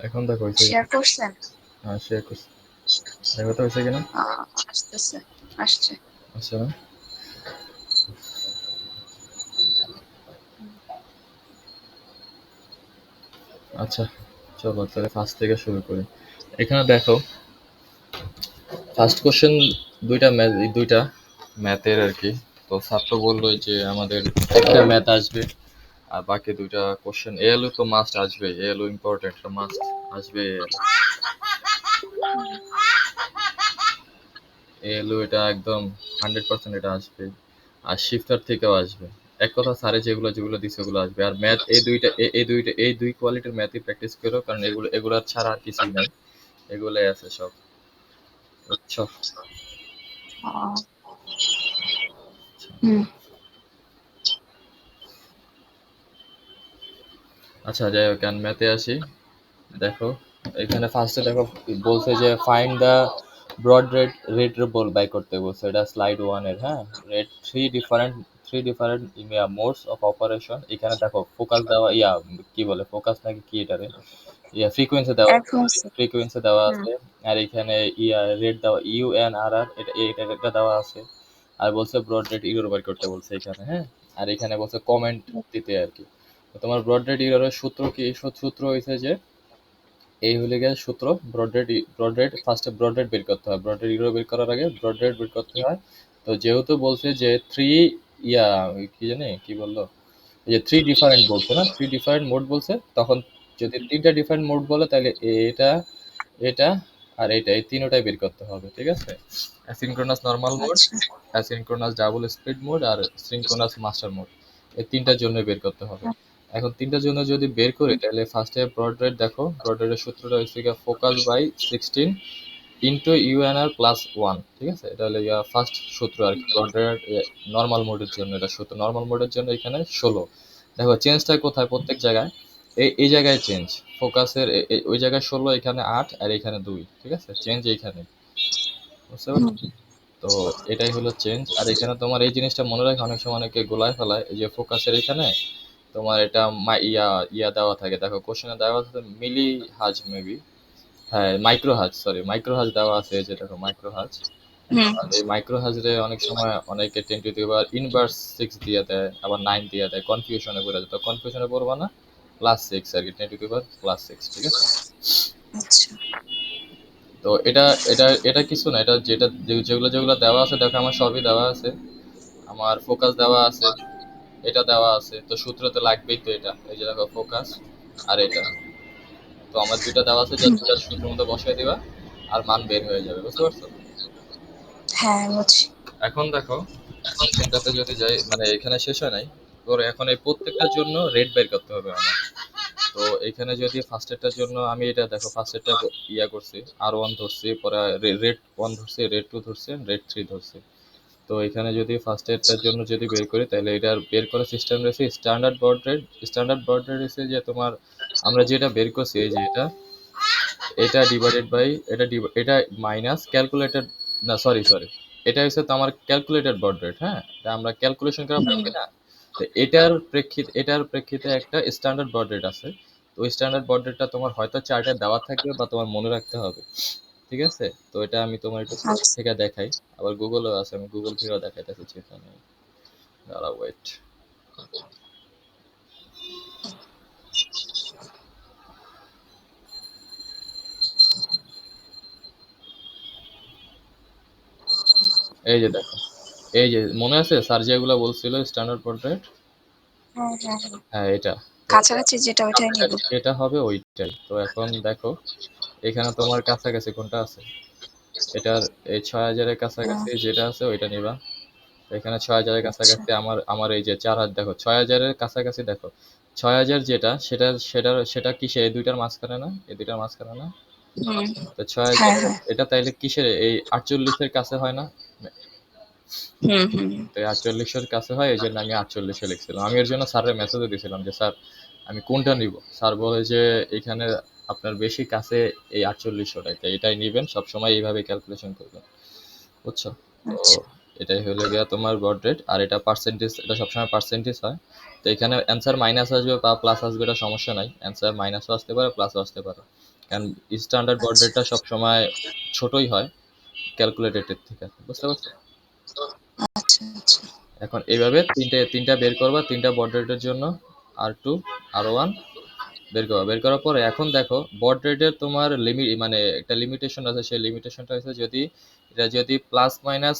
এখন দেখো হয়েছে শেয়ার করছেন? হ্যাঁ শেয়ার করছি, দেখো তো হয়েছে কিনা। আসতেছে, আসছে। আচ্ছা না, আচ্ছা চলো তাহলে ফার্স্ট থেকে শুরু করি। এখানে দেখো ফার্স্ট কোশ্চেন দুইটা ম্যাথের আর কি। তো স্যার তো বললো যে আমাদের একটা ম্যাথ আসবে আর বাকি দুইটা কোশ্চেন এএলও তো মাস্ট আসবে, এএলও ইম্পর্টেন্ট, মাস্ট আসবে এএলও। এএলও এটা একদম 100% এটা আসবে, আর শিফটার থেকেও আসবে। এক কথা স্যারে যেগুলো যেগুলো দিচ্ছে ওগুলো আসবে। আর ম্যাথ এই দুই কোয়ালিটির ম্যাথই প্র্যাকটিস করো, কারণ এগুলো ছাড়া আর কিছুই নাই, এগুলোই আছে সব, বুঝছো? হুম। আচ্ছা যাই হোক, ম্যাথে আসি। দেখো এখানে ফার্স্টে দেখো বলছে যে ফাইন্ড দ্য ব্রড রেট বল বাই করতে বলছে, এটা স্লাইড 1 এর। হ্যাঁ, write three different modes of operation. এখানে দেখো ফোকাস দেওয়া, কি বলে ফোকাস নাকি কি এটারে, ফ্রিকোয়েন্সি দেওয়া আছে, ফ্রিকোয়েন্সি। ফ্রিকোয়েন্সি দেওয়া হুম। আছে। আর এখানে রেট দেওয়া ইউএনআরআর, এটা দেওয়া আছে। আর বলছে ব্রড রেট ইরর বার করতে বলছে এখানে। হ্যাঁ, আর এখানে বলছে কমেন্ট দিতে আর কি। তো তোমার ব্রড রেট ইররের সূত্র কি? সূত্র হয়েছে যে এই হলে গিয়ে সূত্র, ব্রড রেট ফার্স্টে ব্রড রেট বের করতে হয়, ব্রড রেট ইরো বের করার আগে ব্রড রেট বের করতে হয়। তো যেহেতু বলছে যে থ্রি ইয়া কি জানি কি বললো, এই যে থ্রি ডিফারেন্ট বলছে না, থ্রি ডিফারেন্ট মোড বলছে, তখন যদি তিনটা ডিফারেন্ট মোড বলে তাহলে এটা, এটা আর এটা, এই তিনটাই বের করতে হবে। ঠিক আছে, অ্যাসিনক্রোনাস নর্মাল মোড, আচ্ছা। অ্যাসিনক্রোনাস ডাবল স্পিড মোড আর সিনক্রোনাস মাস্টার মোড, এই তিনটার জন্য বের করতে হবে। এখন তিনটার জন্য যদি বের করি তাহলে ফার্স্টে ব্রড রেট দেখো, ব্রড রেটের সূত্রটা হচ্ছে focus by 16 into UNR plus 1। ঠিক আছে, এটা হলো ফার্স্ট সূত্র আর কি ব্রড রেট নর্মাল মোডের জন্য। এটা সূত্র নর্মাল মোডের জন্য এখানে 16। দেখো চেঞ্জটা কোথায়, প্রত্যেক জায়গায় এই জায়গায় চেঞ্জ, ফোকাসের ওই জায়গায় 16, এখানে 8 আর এখানে 2। ঠিক আছে, চেঞ্জ এইখানে, বুঝতে পারছো? তো এটাই হলো চেঞ্জ। আর এখানে তোমার এই জিনিসটা মনে রাখে, অনেক সময় অনেকে গোলায় ফেলায়, এই যে ফোকাসের এখানে তোমার এটা দেওয়া থাকে, দেখো কোশ্চেনে দেওয়া আছে মিলি হাজ মেবি, হ্যাঁ মাইক্রো হাজ, সরি মাইক্রো হাজ দেওয়া আছে, এই যে দেখো মাইক্রো হাজ। হুম। আর এই মাইক্রো হাজরে অনেক সময় অনেকে 10⁻⁰ দিয়ে দেয়, আবার 9 দিয়ে দেয়, কনফিউশনে পড়ে যায়। তো কনফিউশনে পড়বা না, +6 আর কি, 10⁻+6। ঠিক আছে, আচ্ছা। তো এটা এটা এটা কিছু না, এটা যেটা যেগুলো যেগুলো দেওয়া আছে দেখো আমার সবই দেওয়া আছে, আমার ফোকাস দেওয়া আছে, এটা দেওয়া আছে, তো সূত্রতে লাগবেই তো এটা, এই যে দেখো ফোকাস আর এটা। তো আমার দুইটা দেওয়া আছে, যা দুইটা সূত্রের মধ্যে বসায় দিবা আর মান বের হয়ে যাবে, বুঝতে পারছো? হ্যাঁ, বুঝছি। এখন দেখো কোশ্চেনটাতে যদি যাই, মানে এখানে শেষ হয় নাই, তোর এখন এই প্রত্যেকটার জন্য রেট বের করতে হবে আমার। তো এখানে যদি ফার্স্টেরটার জন্য আমি এটা দেখো ফার্স্টেরটা করছি, আর 1 ধরছি, পরে রেট 1 ধরছি, রেট 2 ধরছি, রেট 3 ধরছি। তো এখানে যদি ফার্স্ট এডটার জন্য যদি বের করি তাহলে এটার বের করার সিস্টেম রয়েছে standard board rate. Standard board rate হচ্ছে যে তোমার আমরা যেটা বের করছি, এই যে এটা, এটা ডিভাইডেড বাই এটা মাইনাস ক্যালকুলেটেড, না সরি সরি, এটা হচ্ছে তো আমার ক্যালকুলেটেড বর্ড রেট। হ্যাঁ, এটা আমরা ক্যালকুলেশন করা পারি না। তো এটার প্রেক্ষিতে একটা স্ট্যান্ডার্ড বর্ড রেট আছে। তো ওই স্ট্যান্ডার্ড বর্ড রেটটা তোমার হয়তো চার্টে দেওয়া থাকবে বা তোমার মনে রাখতে হবে। ঠিক আছে, তো এটা আমি তোমার একটু আচ্ছা। থেকে দেখাই, আবার গুগলও আছে, আমি গুগল থেকেও দেখাইতেছি, চিন্তা নেই। দাঁড়া ওয়েট, এই যে দেখো, এই যে মনে আছে স্যার যেগুলো বলছিল স্ট্যান্ডার্ড পোর্ট্রেট, হ্যাঁ, হ্যাঁ, হ্যাঁ। হ্যাঁ এটা, তো কাছাকাছি যেটা ওইটাই নিব। এটা হবে ওইটাই। তো এখন দেখো এখানে তোমার কাছাকাছি কোনটা আছে, এটার এই 6000-এর কাছাকাছি যেটা আছে ওইটা নিবা। এখানে 6000-এর আচ্ছা। কাছাকাছি আমার আমার এই যে 4000, দেখো 6000-এর কাছাকাছি দেখো, 6000 যেটা সেটা কিসে, এই দুইটার মাঝখানে না, এই দুইটার মাঝখানে না। হুম। তো 6000 হ্যাঁ, হ্যাঁ। এটা তাইলে কিসের, এই 48-এর কাছে হয় না? হুম, হুম। তো 48-এর কাছে হয়, এই জন্য আমি 48-এ লিখছিলাম। আমি এর জন্য স্যারের মেসেজও দিয়েছিলাম যে স্যার আমি কোনটা নিব। স্যার বলে যে এখানে আপনার বেশি কাছে এই 48টাই, তাই এটাই নিবেন, সবসময় এইভাবে ক্যালকুলেশন করবেন, বুঝছো? তো আচ্ছা। এটাই হলো গিয়া তোমার বড রেট। আর এটা পার্সেন্টেজ, এটা সবসময় পার্সেন্টেজ হয়। তো এখানে অ্যান্সার মাইনাস আসবে বা প্লাস আসবে, এটা সমস্যা নাই, অ্যান্সার মাইনাসও আসতে পারে প্লাসও আসতে পারে। কারণ স্ট্যান্ডার্ড বড আচ্ছা রেটটা সবসময় ছোটই হয় ক্যালকুলেটেডের থেকে, বুঝতে পারছো? আচ্ছা আচ্ছা। এখন এইভাবে তিনটা বের করবা, তিনটা বড রেটের জন্য, R2 R1 বের করবা। বের করার পরে এখন দেখো বড রেটের তোমার লিমিট মানে একটা লিমিটেশন আছে, সেই লিমিটেশনটা হচ্ছে যদি এটা যদি প্লাস মাইনাস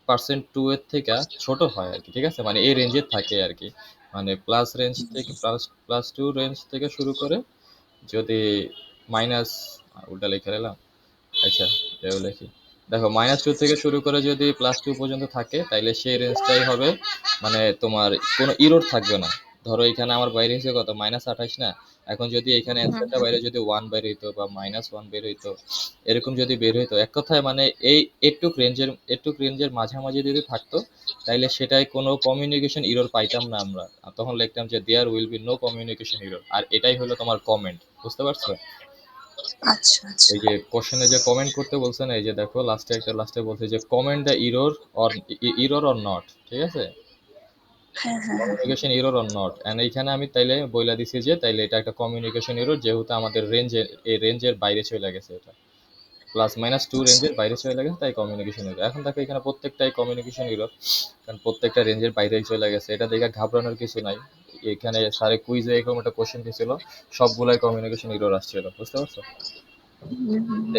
%2 এর থেকে ছোট হয় আর কি, ঠিক আছে, মানে এই রেঞ্জে থাকে আর কি, মানে প্লাস রেঞ্জ থেকে প্লাস টু রেঞ্জ থেকে শুরু করে যদি মাইনাস, ওটা লিখে নিলাম, আচ্ছা এও লিখি, দেখো -2 থেকে শুরু করে যদি +2 পর্যন্ত থাকে তাইলে সেই রেঞ্জটাই হবে, মানে তোমার কোনো ইরর থাকবে না। ধরো এখানে আমার বাইরে হয়েছে কত -28 না, এখন যদি এখানে হুম অ্যান্সারটা বাইরে যদি 1 বের হইতো বা -1 বের হইতো, এরকম যদি বের হইতো, এক কথায় মানে এই এটুক রেঞ্জের মাঝামাঝি যদি থাকতো তাইলে সেটাই কোনো কমিউনিকেশন ইরর পাইতাম না আমরা, আর তখন লিখতাম যে there will be no communication error, আর এটাই হলো তোমার কমেন্ট, বুঝতে পারছো? আচ্ছা আচ্ছা। এই যে কোশ্চেনে যে কমেন্ট করতে বলছে না, এই যে দেখো লাস্টে বলছে যে comment the error or not, ঠিক আছে, হ্যাঁ হ্যাঁ হ্যাঁ। Communication error or not, and এইখানে আমি তাইলে বইলা দিছি যে তাইলে এটা একটা কমিউনিকেশন ইরর, যেহেতু আমাদের রেঞ্জের বাইরে চলে গেছে, এটা +-2 আচ্ছা রেঞ্জের বাইরে চলে গেছে, তাই কমিউনিকেশন ইরর। এখন দেখো এখানে প্রত্যেকটাই কমিউনিকেশন ইরর, কারণ প্রত্যেকটা রেঞ্জের বাইরেই চলে গেছে, এটা দেখে ঘাবড়ানোর কিছু নাই। এখানে স্যারে কুইজে এরকম একটা কোশ্চেন দিছিল, সবগুলাই কমিউনিকেশন ইরর আসছিল, বুঝতে পারছো?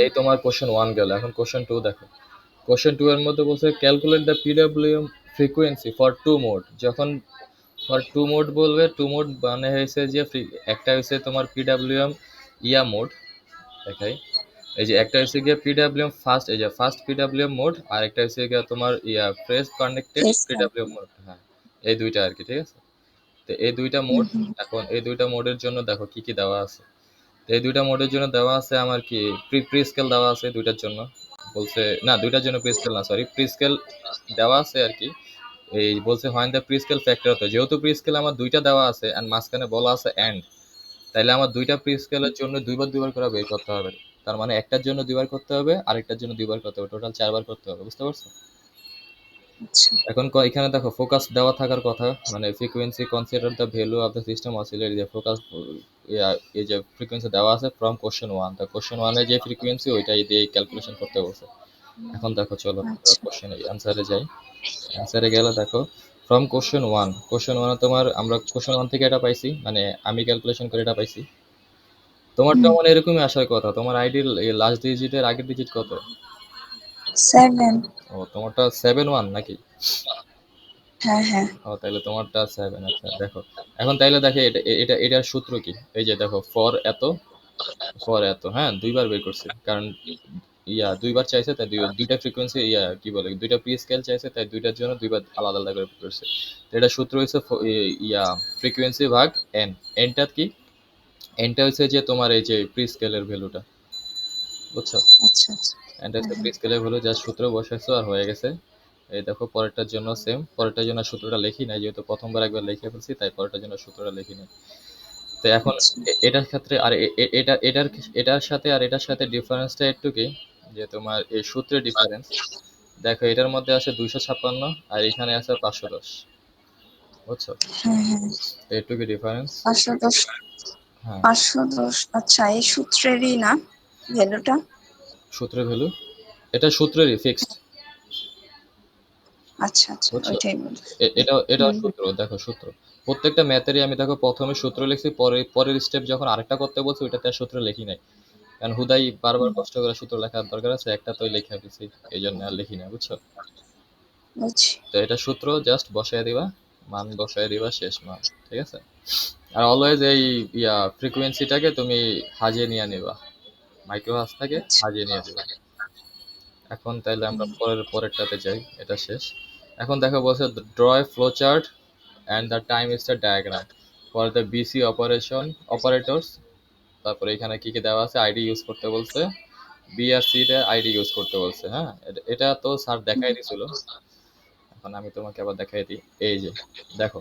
এই তোমার কোশ্চেন 1 গেল, এখন কোশ্চেন 2 দেখো। কোশ্চেন 2 এর মধ্যে বলছে calculate the PWM frequency for two mode. যখন ফর টু মোড বলবে, টু মোড মানে হয়েছে যে একটা হচ্ছে তোমার পিডব্লিউএম মোড দেখাই, এই যে একটা হচ্ছে গিয়ে পিডব্লিউএম ফার্স্ট, এই যে ফার্স্ট পিডব্লিউএম মোড, আর একটা হচ্ছে গিয়ে তোমার press connected face PWM mode, হ্যাঁ এই দুইটা আর কি, ঠিক আছে। তো এই দুইটা মোড, এখন এই দুইটা মোডের জন্য দেখো কি কি দেওয়া আছে। তো এই দুইটা মোডের জন্য দেওয়া আছে আমার কি প্রি স্কেল দেওয়া আছে দুইটার জন্য, বলছে না দুইটার জন্য প্রি স্কেল না, সরি প্রি স্কেল দেওয়া আছে আর কি। এই বলছে হয় দ্য প্রি স্কেল ফ্যাক্টর হতো, যেহেতু প্রি স্কেল আমার দুইটা দেওয়া আছে এন্ড মাঝখানে বলা আছে এন্ড, তাইলে আমার দুইটা প্রি স্কেলের জন্য দুইবার করে বের করতে হবে, তার মানে একটার জন্য দুইবার করতে হবে, আরেকটার জন্য দুইবার করতে হবে, টোটাল 4বার করতে হবে, বুঝতে পারছো? আচ্ছা। এখন এখানে দেখো ফোকাস দেওয়া থাকার কথা, মানে frequency consider the value of the system oscillatory, যে ফোকাস এই যে ফ্রিকোয়েন্সি দেওয়া আছে ফ্রম কোশ্চেন 1, তা কোশ্চেন 1 এর যে ফ্রিকোয়েন্সি ওইটাই দিয়ে ক্যালকুলেশন করতে বলছে। এখন দেখো চলো আমরা আচ্ছা কোশ্চেনে অ্যানসারে যাই। অ্যানসারে গেলে দেখো ফ্রম কোশ্চেন 1 তোমার আমরা কোশ্চেন 1 থেকে এটা পাইছি, মানে আমি ক্যালকুলেশন করে এটা পাইছি। তোমারটা মানে এরকমই আসার কথা, তোমার আইডির লাস্ট ডিজিটের আগের ডিজিট কত? 7। ও তোমারটা 7-1 নাকি? হ্যাঁ হ্যাঁ। ও তাহলে তোমারটা 7, আচ্ছা দেখো। এখন তাইলে দেখে এটার সূত্র কি, এই যে দেখো ফর এত, হ্যাঁ দুইবার বের করছি, কারণ দুইবার চাইছে তাই দুইটা ফ্রিকোয়েন্সি কি বলে দুইটা প্রি স্কেল চাইছে, তাই দুইটার জন্য দুইবার আলাদা আলাদা করে বের করছে। তো এটা সূত্র হচ্ছে ফ্রিকোয়েন্সি ভাগ এন। এনটা কি? এনটা হচ্ছে যে তোমার এই যে প্রি স্কেলের ভ্যালুটা, বুঝছো? আচ্ছা আচ্ছা। এনটা হ্যাঁ হচ্ছে হ্যাঁ। প্রি স্কেলের ভ্যালু, যা সূত্র বসাইছো আর হয়ে গেছে। এই দেখো পরেরটার জন্য সেম, পরেরটার জন্য সূত্রটা লিখি নাই, যেহেতু প্রথমবার একবার লিখে ফেলছি, তাই পরেরটার জন্য সূত্রটা লিখি নাই। তো এখন আচ্ছা এটার ক্ষেত্রে আর এটার সাথে আর এটার সাথে ডিফারেন্সটা একটু কি, যে তোমার এই সূত্রের ডিফারেন্স, দেখো এটার মধ্যে আছে 256 আর এখানে আছে 510, বুঝছো? হ্যাঁ হ্যাঁ। তো একটু কি ডিফারেন্স। 510। হ্যাঁ 510 আচ্ছা, এই সূত্রেরই না ভ্যালুটা? সূত্রের ভ্যালু, এটা সূত্রেরই ফিক্সড, আচ্ছা আচ্ছা, বুঝছো? ওইটাই বলি। এটা হুম সূত্র, দেখো সূত্র প্রত্যেকটা ম্যাথেরই আমি দেখো প্রথমে সূত্র লিখছি, পরের স্টেপ যখন আরেকটা করতে বলছি ওইটাতে আর সূত্র লিখি নাই, কারণ হুদাই বারবার হুম, কষ্ট করে সূত্র লেখার দরকার আছে, একটা তোই লেখা দিছি, এই জন্য আর লিখি না, বুঝছো? বুঝছি। তো এটা সূত্র জাস্ট বসায় দিবা, মান বসায় দিবা, শেষ মান, ঠিক আছে। আর অলওয়েজ এই ফ্রিকোয়েন্সিটাকে তুমি হাজিয়ে নিয়ে নিবা, মাইক্রো হাজ থেকে আচ্ছা। হাজিয়ে নিয়ে দিবা। এখন তাইলে আমরা হুম, পরেরটাতে যাই, এটা শেষ। এখন দেখো বলছে draw a flow chart and the time star diagram for the BC operators. তারপরে এখানে কি কি দেওয়া আছে, আইডি ইউজ করতে বলছে, বি আর সি তে আইডি ইউজ করতে বলছে, হ্যাঁ এটা তো স্যার দেখাই দিছিল, এখন আমি তোমাকে আবার দেখাই দিই। এই যে দেখো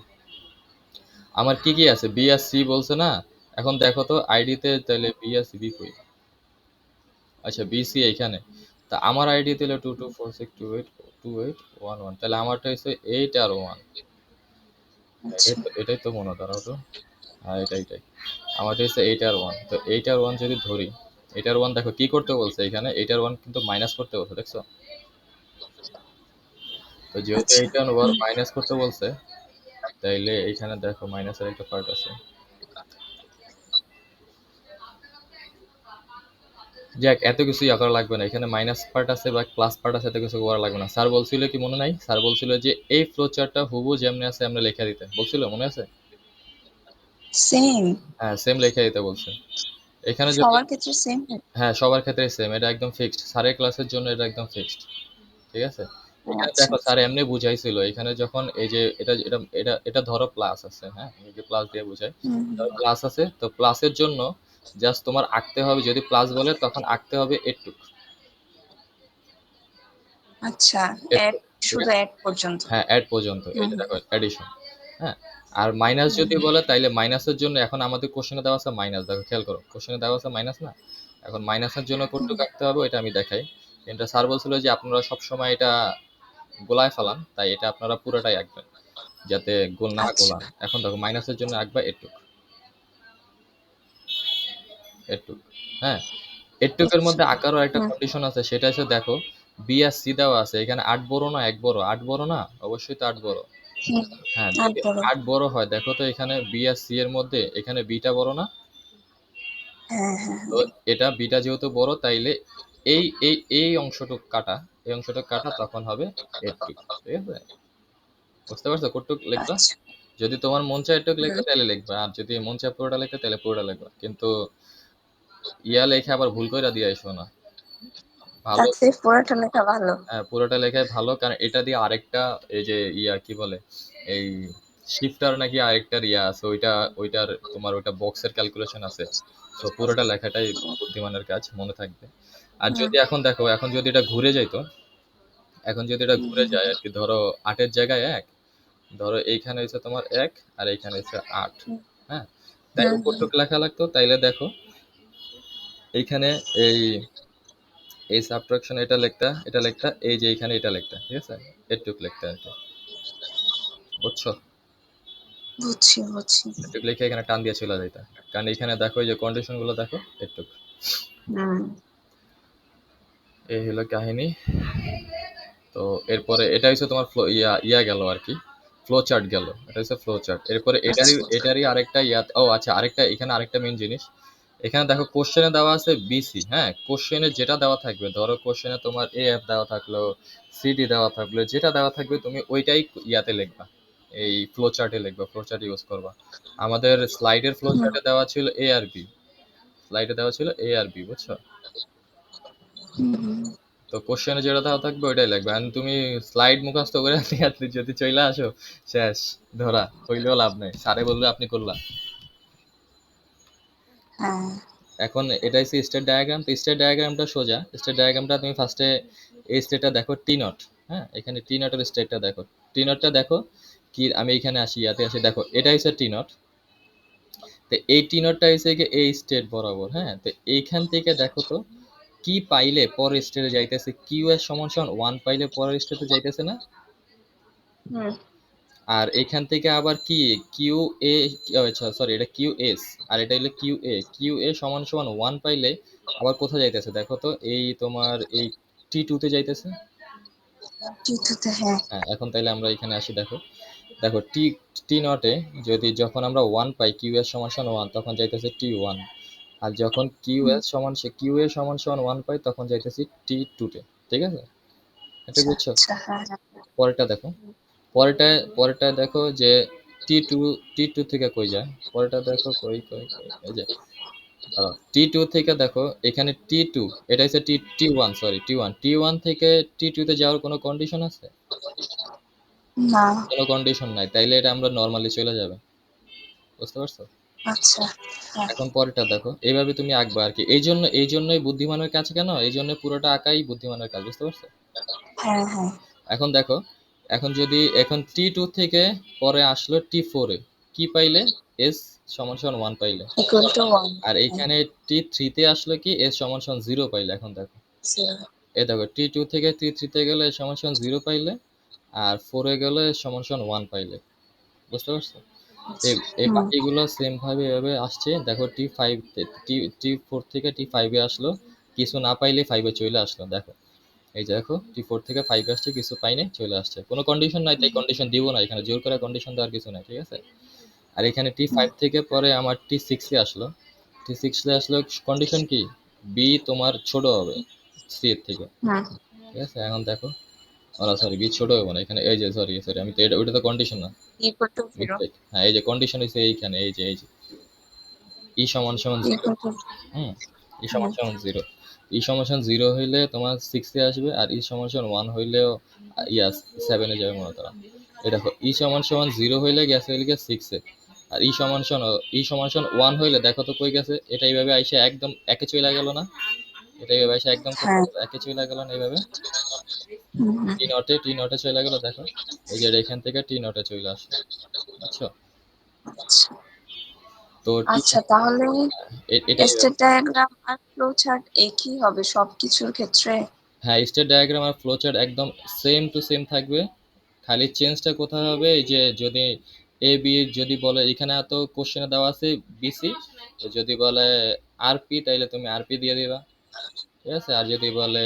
আমার কি কি আছে, বি আর সি বলছে না, এখন দেখো তো আইডিতে তাহলে বি আর সি, বি কই, আচ্ছা বি সি এইখানে, তা আমার আইডি তাহলে 2246282811, তাহলে আমারটা হচ্ছে 8 আর 1, আচ্ছা। এটাই তো মনে, দাঁড়াও তো, হ্যাঁ এটাই আমারটা হচ্ছে 8 আর 1, তো 8 আর 1 যদি ধরি, এটার ওয়ান দেখো কি করতে বলছে এখানে, এটার ওয়ান কিন্তু মাইনাস করতে বলছে, দেখছো? তো যেহেতু আচ্ছা এইটার ওয়ান মাইনাস করতে বলছে, তাইলে এখানে দেখো মাইনাসের একটা পার্ট আছে। যাক, এত কিছু ইয়া করা লাগবে না, এখানে মাইনাস পার্ট আছে বা প্লাস পার্ট আছে, এত কিছু করা লাগবে না। স্যার বলছিল কি মনে নাই, স্যার বলছিল যে এই ফ্লো চার্টটা হুবহু যেমনি আছে আমরা লেখা দিতে বলছিল, মনে আছে? সেম হ্যাঁ, সেম লেখা দিতে বলছে। এখানে যদি, সবার ক্ষেত্রে সেম। হ্যাঁ সবার ক্ষেত্রে সেম, এটা একদম ফিক্সড, স্যারের ক্লাসের জন্য এটা একদম ফিক্সড, ঠিক আছে? এখানে আচ্ছা দেখো স্যার এমনি বুঝাইছিল, এখানে যখন এই যে এটা এটা এটা এটা ধরো প্লাস আছে, হ্যাঁ এই যে প্লাস দিয়ে বুঝাই, হুম প্লাস আছে তো প্লাসের জন্য জাস্ট তোমার আঁকতে হবে, যদি প্লাস বলে তখন আঁকতে হবে এটুক, আচ্ছা অ্যাড, এটুক, ঠিক শুধু আছে? অ্যাড পর্যন্ত। হ্যাঁ অ্যাড পর্যন্ত, এই হুম যে দেখো অ্যাডিশন, হ্যাঁ। আর মাইনাস যদি বলে তাইলে মাইনাসের জন্য, এখন আমাদের কোশ্চেনে দেওয়া আছে মাইনাস, দেখো খেয়াল করো কোশ্চেনে দেওয়া আছে মাইনাস না, এখন মাইনাসের জন্য কতটুকু আঁকতে হবে এটা আমি দেখাই। কিন্তু স্যার বলছিল যে আপনারা সবসময় এটা গোলায় ফেলান, তাই এটা আপনারা পুরোটাই আঁকবেন যাতে গোল না আচ্ছা গোলান। এখন দেখো মাইনাসের জন্য আঁকবা এটুক, এটুক, হ্যাঁ। এটুকের আচ্ছা মধ্যে আঁকারও একটা হুম কন্ডিশন আছে, সেটা হচ্ছে দেখো বি আর সি দেওয়া আছে, এখানে ৮ বড় না ১ বড়? ৮ বড় না? অবশ্যই তো ৮ বড়। হুম হ্যাঁ, আট যদি বড়। ৮ বড় হয় দেখো তো এখানে বি আর সি এর মধ্যে এখানে বিটা বড় না? হ্যাঁ হ্যাঁ তো এটা বিটা যেহেতু বড় তাইলে এই অংশটুক কাটা, এই অংশটুক কাটা তখন হবে এইটুক, ঠিক আছে? বুঝতে পারছো কতটুক লিখবা? আচ্ছা যদি তোমার মন চায় এটুক লিখবে হুম তাহলে লিখবা, আর যদি মন চায় পুরোটা লিখতে তাহলে পুরোটা লিখবা, কিন্তু ইয়া লেখে আবার ভুল কইরা দিয়ে আইসো না। ভালো, তার চেয়ে পুরোটা লেখা ভালো। হ্যাঁ পুরোটা লেখাই ভালো, কারণ এটা দিয়ে আরেকটা এই যে ইয়া কি বলে, এই শিফটার নাকি আরেকটার ইয়া আছে, ওইটার তোমার ওইটা বক্সের ক্যালকুলেশন আছে। তো পুরোটা লেখাটাই বুদ্ধিমানের কাজ, মনে থাকবে। আর হুম যদি এখন দেখো, এখন যদি এটা ঘুরে যাইতো, এখন যদি এটা ঘুরে যায় আর কি, ধরো ৮-এর জায়গায় ১, ধরো এইখানে হচ্ছে তোমার ১ আর এইখানে হচ্ছে ৮, হুম হ্যাঁ, তাইলে হুম কতটুক লেখা লাগতো? তাইলে দেখো এইখানে এই এই সাবট্রাকশন এটা লিখতা, এটা লিখতা, এই যে এইখানে এটা লিখতা, ঠিক আছে? এটুক লিখতা আর কি, বুঝছো? বুঝছি বুঝছি। এটুক লিখে এখানে টান দিয়ে চলে যাইতা, কারণ এখানে দেখো এই যে কন্ডিশন গুলো দেখো এটুক। হুম এই হলো কাহিনী। তো এরপরে এটা হচ্ছে তোমার ফ্লো ইয়া গেল আর কি, ফ্লো চার্ট গেল, এটা হচ্ছে ফ্লো চার্ট। এরপরে এটারই আচ্ছা এটারই আরেকটা ইয়া, ও আচ্ছা আরেকটা, এখানে আরেকটা মেইন জিনিস, এখানে দেখো কোশ্চেনে দেওয়া আছে বিসি, হ্যাঁ কোশ্চেনে যেটা দেওয়া থাকবে, ধরো কোশ্চেনে তোমার এ এফ দেওয়া থাকলো, সিডি দেওয়া থাকলো, যেটা দেওয়া থাকবে তুমি ওইটাই ইয়াতে লিখবা, এই ফ্লো চার্টে লিখবা, ফ্লো চার্ট ইউজ করবা। আমাদের স্লাইডের ফ্লো হুম চার্টে দেওয়া ছিল এ আর বি, স্লাইডে দেওয়া ছিল এ আর বি, বুঝছো? হুম তো কোশ্চেনে যেটা দেওয়া থাকবে ওইটাই লাগবে, আর তুমি স্লাইড মুখস্থ করে আপনি যদি চলে আসো, শেষ, ধরা হইলেও লাভ নাই, স্যারে বলবে আপনি করলা। হ্যাঁ এখন এটা হচ্ছে স্টেট ডায়াগ্রাম, তো স্টেট ডায়াগ্রামটা সোজা, স্টেট ডায়াগ্রামটা তুমি ফার্স্টে এই স্টেটটা দেখো টি নট, হ্যাঁ এখানে টি নটের স্টেটটা দেখো, টি নটটা দেখো কি, আমি এখানে আসি ইয়াতে আসি, দেখো এটা হচ্ছে টি নট, তো এই টি নটটা হচ্ছে কি এই স্টেট বরাবর, হ্যাঁ তো এইখান থেকে দেখো তো কি পাইলে পরের স্টেটে যাইতেছে, কিউ এর সমান সমান 1 পাইলে পরের স্টেটে যাইতেছে না? হুম আর এখান থেকে আবার কি কিউ এ, আচ্ছা সরি এটা কিউ এস, আর এটা হলো কিউ এ, কিউ এ সমান সমান 1 পাইলে আবার কোথায় যাইতেছে দেখো তো, এই তোমার এই টি টু তে যাইতেছে। টিটুতে হ্যাঁ। হ্যাঁ এখন তাইলে আমরা এখানে আসি, দেখো দেখো টি টি নটে যদি যখন আমরা 1 পাই, কিউ এস সমান সমান 1, তখন যাইতেছে টি 1, আর যখন কিউ হুম এস সমান কিউ এ সমান সমান 1 পাই তখন যাইতেছি টি টু তে, ঠিক আছে? এটা আচ্ছা বুঝছো? আচ্ছা হ্যাঁ হ্যাঁ পরেরটা দেখো, পরেরটা দেখো যে টি টু, টি টু থেকে কই যায়, পরেরটা দেখো কই কই কই, এই যে টি টু থেকে দেখো এখানে টি টু, এটা হচ্ছে T T one, sorry T one, T one থেকে টি টু তে যাওয়ার কোনো কন্ডিশন আছে? না। কোনো কন্ডিশন নাই, তাইলে এটা আমরা নর্মালি চলে যাবে, বুঝতে পারছো? আচ্ছা হ্যাঁ এখন পরেরটা দেখো, এইভাবে তুমি আঁকবা আর কি, এই জন্যই বুদ্ধিমানের কাজ, কেন এই জন্য পুরোটা আঁকাই বুদ্ধিমানের কাজ, বুঝতে পারছো? হ্যাঁ হ্যাঁ এখন দেখো, এখন যদি এখন টি টু থেকে পরে আসলো টি ফোরে, কি পাইলে? এস সমান সমান 1 পাইলে। Equal to one. আর এইখানে টি থ্রিতে আসলো কি এস সমান সমান 0 পাইলে। এখন দেখো জিরো। এই দেখো টি টু থেকে টি থ্রিতে গেলে সমান সমান 0 পাইলে, আর ফোরে গেলে সমান সমান 1 পাইলে, বুঝতে পারছো? এই হুম, বাকিগুলো সেম ভাবে এভাবে আসছে। দেখো T5 T4 থেকে T5 এ আসলো, কিছু না পাইলে 5 এ চলে আসলো। দেখো এই যে দেখো T4 থেকে 5 আসছে, কিছু পাই নাই, চলে আসছে। কোনো কন্ডিশন নাই, তাই কন্ডিশন দিব না এখানে, জোর করে কন্ডিশন দেওয়ার কিছু নাই, ঠিক আছে। আর এখানে T5 থেকে পরে আমার T6 এ আসলো, T6 এ আসলো, কন্ডিশন কি, বি তোমার ছোট হবে সি এর থেকে, হুম, ঠিক আছে। এখন দেখো, সরি বি ছোট হবে না এখানে, এই যে সরি সরি আমি তো এটা, ওইটা তো কন্ডিশন না, ইকুয়াল টু জিরো, মিস্টেক। হ্যাঁ এই যে কন্ডিশন হচ্ছে এইখানে, এই যে ই সমান সমান জিরো। ইকুয়াল টু, হুম, ই সমান হুম, সমান জিরো, ই সমান সমান জিরো হইলে তোমার সিক্সে আসবে, আর ই সমান সমান ওয়ান হইলেও ইয়াস সেভেনে যাবে মনে করো। এই দেখো ই সমান সমান জিরো হইলে গেছে হইলে গিয়ে সিক্সে, আর ই সমান সমান ওয়ান হইলে দেখো তো কই গেছে, এটা এইভাবে আইসা একদম একে চলে গেল না, এটা এইভাবে আইসা একদম হ্যাঁ, একে চলে গেল না এইভাবে, হুম, হুম, টি নটে চলে গেল। দেখো এই যে এখান থেকে টি নটে চলে আসলো, বুঝছো। আচ্ছা। তো আচ্ছা, তাহলে এটাই স্টেট ডায়াগ্রাম আর ফ্লো চার্ট একই হবে সবকিছুর ক্ষেত্রে? হ্যাঁ, স্টেট ডায়াগ্রাম আর ফ্লো চার্ট একদম সেম টু সেম থাকবে। খালি চেঞ্জটা কোথায় হবে, এই যে যদি এ বি যদি বলে, এখানে এত কোশ্চেনে দেওয়া আছে বিসি, যদি বলে আরপি তাইলে তুমি আরপি দিয়ে দিবা, ঠিক আছে। আর যদি বলে